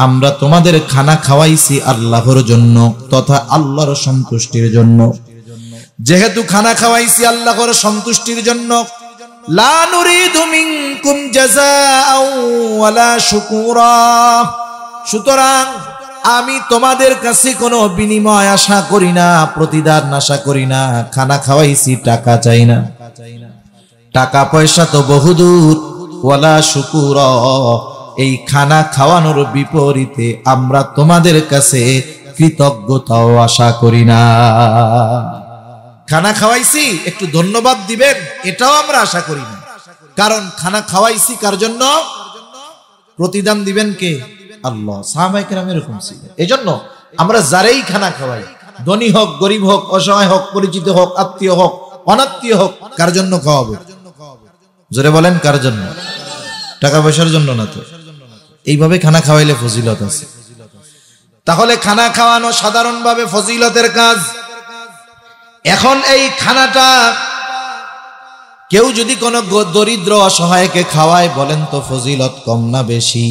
আমরা তোমাদের খানা খাওয়াইছি আল্লাহর জন্য তথা আল্লাহর সন্তুষ্টির জন্য। যেহেতু খানা খাওয়াইছি আল্লাহর সন্তুষ্টির জন্য, লা নুরিদু মিনকুম জাযাআও ওয়ালা শুকুরা, সুতরাং আমি তোমাদের কাছে কোনো বিনিময় আশা করি না, প্রতিদান আশা করি না। খানা খাওয়াইছি, টাকা চাই না। টাকা পয়সা তো বহুদূর। ওয়ালা শুকুরা, এই খানা খাওয়ানোর বিপরীতে আমরা তোমাদের কাছে কৃতজ্ঞতাও আশা করি না। খানা খাওয়াইছি একটু ধন্যবাদ দিবেন, এটাও আমরা আশা করি না। কারণ খানা খাওয়াইছি কার জন্য? প্রতিদান দিবেন কে? আল্লাহ। সাহাবায়ে কেরাম এরকম ছিল। এজন্য আমরা যারাই খানা খাওয়াই, ধনী হোক, গরিব হোক, অসহায় হোক, পরিচিত হোক, আত্মীয় হোক, অনাত্মীয় হোক, কার জন্য খাওয়াবো? জোরে বলেন, কার জন্য? টাকা পয়সার জন্য না তো। এইভাবে খানা খাওয়াইলে ফজিলত আছে। তাহলে খানা খাওয়ানো সাধারণভাবে ফজিলতের কাজ। এখন এই খানাটা কেউ যদি কোনো দরিদ্র অসহায়কে খাওয়ায়, বলেন তো ফজিলত কম না বেশি?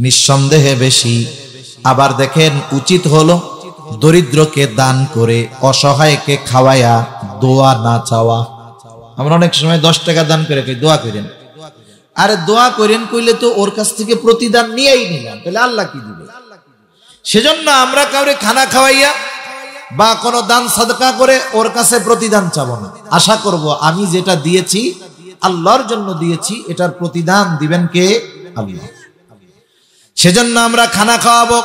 নিঃসন্দেহে বেশি। আবার দেখেন, উচিত হলো দরিদ্রকে দান করে অসহায়কে খাওয়ায়া দোয়া না চাওয়া। আমরা অনেক সময় 10 টাকা দান করে কই দোয়া করেন। আরে দোয়া করেন কইলে তো ওর কাছ থেকে প্রতিদান নিয়েই নিলাম, তাহলে আল্লাহ কি দিবে? সেজন্য আমরা কাউরে খানা খাওয়াইয়া বা কোনো দান সাদকা করে ওর কাছে প্রতিদান চাবো না। আশা করব আমি যেটা দিয়েছি আল্লাহর জন্য দিয়েছি, এটার প্রতিদান দিবেন কে? আল্লাহ। সেজন্য আমরা খানা খাওয়াবো,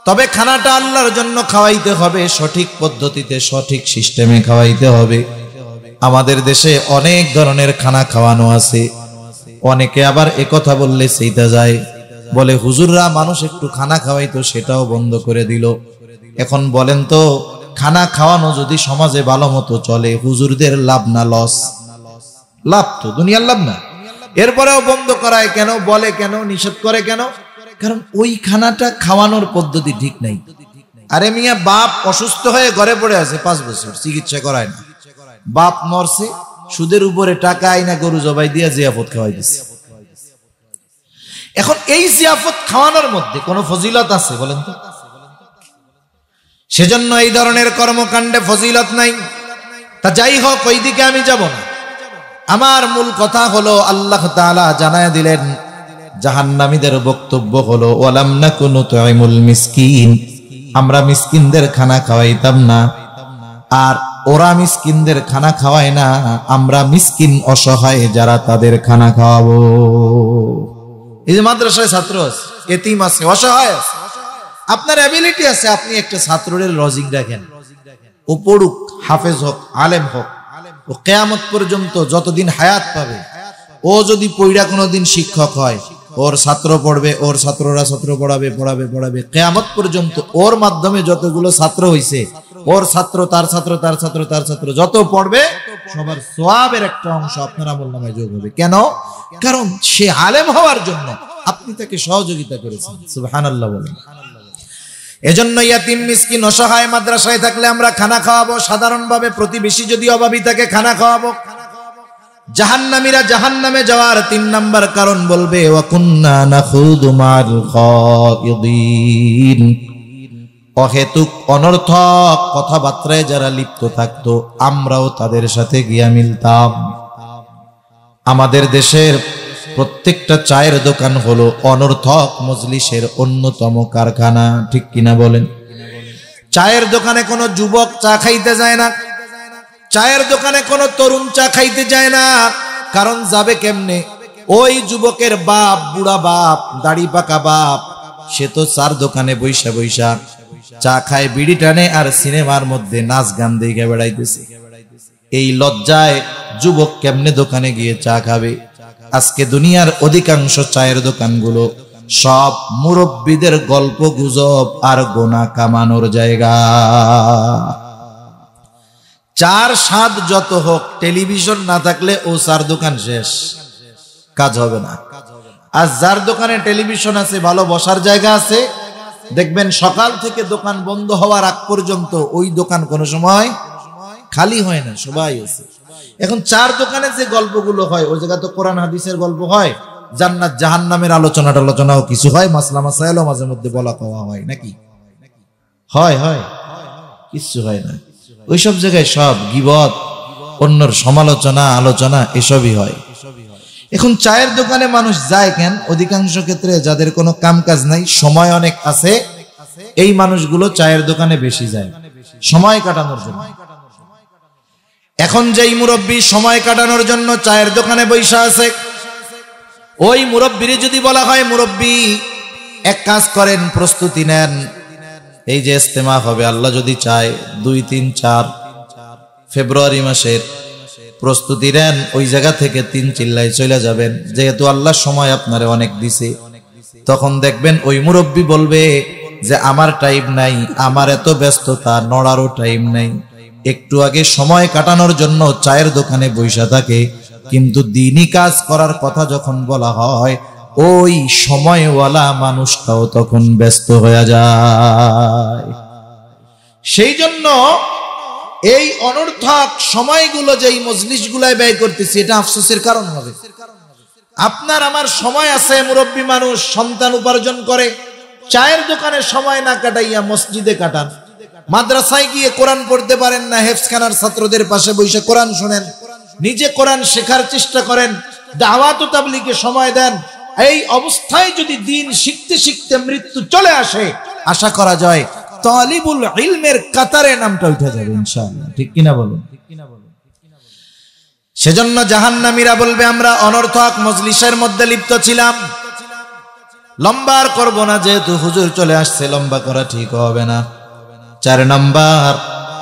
তবে খানাটা আল্লাহর জন্য খাওয়াইতে হবে, সঠিক পদ্ধতিতে, সঠিক সিস্টেমে খাওয়াইতে হবে। আমাদের দেশে অনেক ধরনের খানা খাওয়ানো আছে। অনেকে আবার একথা বললে সেইটা যায়, বলে হুজুররা মানুষ একটু খানা খাওয়াইতো, সেটাও বন্ধ করে দিল। এখন বলেন তো, খানা খাওয়ানো যদি সমাজে ভালো মতো চলে, হুজুরদের লাভ না লস? লাভ তো, দুনিয়ার লাভ না। এরপরেও বন্ধ করায় কেন? বলে কেন? নিষেধ করে কেন? কারণ ওই খানাটা খাওয়ানোর পদ্ধতি ঠিক নাই। আরে মিয়া, বাপ অসুস্থ হয়ে ঘরে পড়ে আছে 5 বছর, চিকিৎসা করায় না। বাপ মরছে, সুদের উপরে টাকা আইনা গরু জবাই দিয়ে জিয়াফত খাওয়াই দিচ্ছে। এখন এই জিয়াফত খাওয়ানোর মধ্যে কোনো ফজিলত আছে বলেন তো? সেজন্য এই ধরনের কর্মকাণ্ডে ফজিলত নাই। তা যাই হোক, ওই দিকে আমি যাব না। আমার মূল কথা হলো, আল্লাহ তাআলা জানায় দিলেন, জাহান্নামীদের বক্তব্য হলো, ওয়ালাম নাকু নুতঈমুল মিসকিন, আমরা মিসকিনদের খানা খাওয়াইতাম না। আর ওরা মিসকিনদের খানা খাওয়ায় না, আমরা মিসকিন অসহায় যারা, তাদের খানা খাওয়াবো। এই যে মাদ্রাসায় ছাত্র আছে, এতিম আছে, অসহায় আছে, আপনার অ্যাবিলিটি আছে, আপনি একটা ছাত্রের লজিং রাখেন, ও পড়ুক, হাফেজ হোক, আলেম হোক, ও কিয়ামত পর্যন্ত যতদিন হায়াত পাবে, ও যদি পইড়া কোনোদিন শিক্ষক হয়, ওর ছাত্র পড়বে, ওর ছাত্ররা ছাত্র পড়াবে, পড়াবে, পড়াবে, কিয়ামত পর্যন্ত ওর মাধ্যমে যতগুলো ছাত্র হইছে, ওর ছাত্র, তার ছাত্র, তার ছাত্র, তার ছাত্র যত পড়বে, সবার সওয়াবের একটা অংশ আপনার আমলনামায় যোগ হবে। কেন? কারণ সে আলেম হওয়ার জন্য আপনি তাকে সহযোগিতা করেছেন। সুবহানাল্লাহ বলেন। এজন্য ইয়াতিম, মিসকিন, অসহায় মাদ্রাসায় থাকলে আমরা খানা খাওয়াবো। সাধারণভাবে প্রতিবেশী যদি অভাবী থাকে, খানা খাওয়াবো। জাহান্নামীরা জাহান্নামে যাওয়ার 3 নাম্বার কারণ বলবে, ওয়া কুন্না নাখুদু মাল খায়িদিন, অহেতুক অনর্থক কথাবার্তায় যারা লিপ্ত থাকতো, আমরাও তাদের সাথে গিয়া মিলতাম। আমাদের দেশের প্রত্যেকটা চায়ের দোকান হলো অনর্থক মজলিসের অন্যতম কারখানা, ঠিক কিনা বলেন? চায়ের দোকানে কোনো যুবক চা খাইতে যায় না, চায়ের দোকানে কোনো তরুণ চা খাইতে যায় না। কারণ যাবে কেমনে? ওই যুবকের বাপ, বুড়া বাপ, দাড়ি পাকা বাপ, সে তো চার দোকানে বৈশা বৈশা চা খায়, বিড়ি টানে, আর সিনেমার মধ্যে নাচ গান দেখে বেড়াইতেছে। এই লজ্জায় যুবক কেমনে দোকানে গিয়ে চা খাবে? আজকে দুনিয়ার অধিকাংশ চায়ের দোকানগুলো সব মুরব্বীদের গল্প গুজব আর গোনা কামানোর জায়গা। চার স্বাদ যত হোক, টেলিভিশন না থাকলে ও চার দোকান শেষ, কাজ হবে না। আর যার দোকানে টেলিভিশন আছে, ভালো বসার জায়গা আছে, দেখবেন সকাল থেকে দোকান বন্ধ হওয়ার আগ পর্যন্ত ওই দোকান কোনো সময় খালি হয় না, সবাই আছে। এখন চার দোকানে যে গল্পগুলো হয়, ওই জায়গা তো কোরআন হাদিসের গল্প হয়, জান্নাত জাহান্নামের আলোচনাও কিছু হয়, মাসলা মাসাইলও মাঝে মধ্যে বলা কওয়া হয়, নাকি হয়? হয়, কিছু হয় না। ওইসব জায়গায় সব গীবত, অন্যর সমালোচনা, আলোচনা এসবই হয়। এখন চায়ের দোকানে মানুষ যায় কেন? অধিকাংশ ক্ষেত্রে যাদের কোনো কাম কাজ নাই, সময় অনেক আছে, এই মানুষগুলো চায়ের দোকানে বেশি যায় সময় কাটানোর জন্য। এখন যেই মুরব্বী সময় কাটানোর জন্য চায়ের দোকানে বৈশা আছে, ওই মুরব্বীরে যদি বলা হয়, মুরব্বী এক কাজ করেন, প্রস্তুতি নেন, এই যে ইজতেমা হবে আল্লাহ যদি চায় 2, 3, 4 ফেব্রুয়ারি মাসের প্রস্তুতি নেন, ওই জায়গা থেকে 3 চিল্লায় চলে যাবেন, যেহেতু আল্লাহ সময় আপনারে অনেক দিছে। তখন দেখবেন ওই মুরব্বী বলবে যে আমার টাইম নাই, আমার এত ব্যস্ততা, নড়ারও টাইম নাই। একটু আগে সময় কাটানোর জন্য চায়ের দোকানে বসে থাকে, কিন্তু দিনই কাজ করার কথা যখন বলা হয় ওই সময়ওয়ালা মানুষটাও তখন ব্যস্ত হয়ে যায়। সেই জন্য এই অনর্থক সময়গুলো যেই মজলিসগুলায় ব্যয় করতেছি, এটা আফসোসের কারণ হবে। আপনার আমার সময় আছে, মুরব্বী মানুষ সন্তান উপার্জন করে, চায়ের দোকানে সময় না কাটাইয়া মসজিদে কাটান। মাদ্রাসায় গিয়ে কোরআন পড়তে পারেন না, হেফজখানার ছাত্রদের পাশে বসে কোরআন শুনেন, নিজে কোরআন শেখার চেষ্টা করেন, দাওয়াত ও তাবলীগে সময় দেন। এই অবস্থায় যদি দিন শিখতে শিখতে মৃত্যু চলে আসে, আশা করা যায় তালিবুল ইলমের কাতারে নামটা উঠে যাবে ইনশাআল্লাহ। ঠিক কিনা বলুন? সেজন্য জাহান্নামীরা বলবে আমরা অনর্থক মজলিসের মধ্যে লিপ্ত ছিলাম। লম্বা আর করব না, যেহেতু হুজুর চলে আসছে, লম্বা করা ঠিক হবে না। 4 নাম্বার,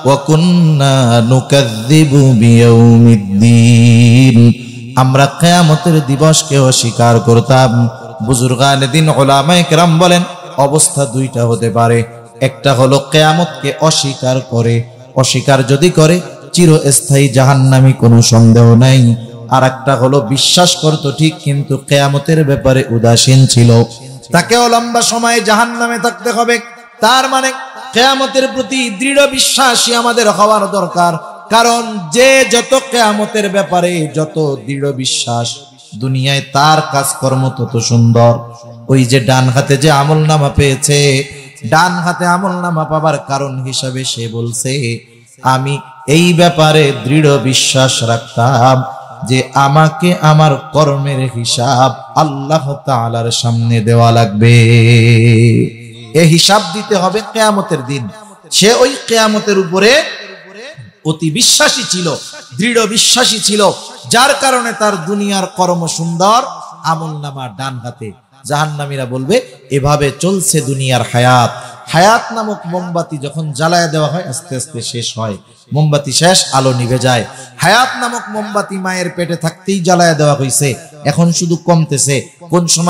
ওয়া কুন্না নুকাযযিবু বিয়াউমিদ্দিন, আমরা কিয়ামতের দিবসকে অস্বীকার করতাম। বুজুর্গানে দিন উলামায়ে কেরাম বলেন অবস্থা 2টা হতে পারে। একটা হলো কিয়ামতকে অস্বীকার করে, অস্বীকার যদি করে চিরস্থায়ী জাহান্নামী, কোনো সন্দেহ নাই। আর একটা হলো বিশ্বাস করতো ঠিক, কিন্তু কিয়ামতের ব্যাপারে উদাসীন ছিল, তাকেও লম্বা সময় জাহান্নামে থাকতে হবে। তার মানে কিয়ামতের প্রতি দৃঢ় বিশ্বাসী আমাদের হওয়ার দরকার। কারণ যে যত কিয়ামতের ব্যাপারে যত দৃঢ় বিশ্বাস, দুনিয়ায় তার কাজকর্ম তত সুন্দর। ওই যে ডান হাতে যে আমলনামা পেয়েছে, ডান হাতে আমলনামা পাবার কারণ হিসাবে সে বলছে আমি এই ব্যাপারে দৃঢ় বিশ্বাস রাখতাম যে আমাকে আমার কর্মের হিসাব আল্লাহ তাআলার সামনে দেওয়া লাগবে। এই হিসাব দিতে হবে কিয়ামতের দিন। সে ওই কিয়ামতের উপরে অতি বিশ্বাসী ছিল, দৃঢ় বিশ্বাসী ছিল, যার কারণে তার দুনিয়ার কর্ম সুন্দর, আমলনামা ডান হাতে। জাহান্নামীরা বলবে এভাবে চলছে দুনিয়ার হায়াত। হায়াত নামক মোমবাতি যখন জ্বালায় দেওয়া হয় আস্তে আস্তে শেষ হয়, মোমবাতি শেষ, আলো নিভে যায়। হায়াত নামক মোমবাতি মায়ের পেটে থাকতেই জ্বালায় দেওয়া হয়েছে, এখন শুধু কমতেছে। কোন সময়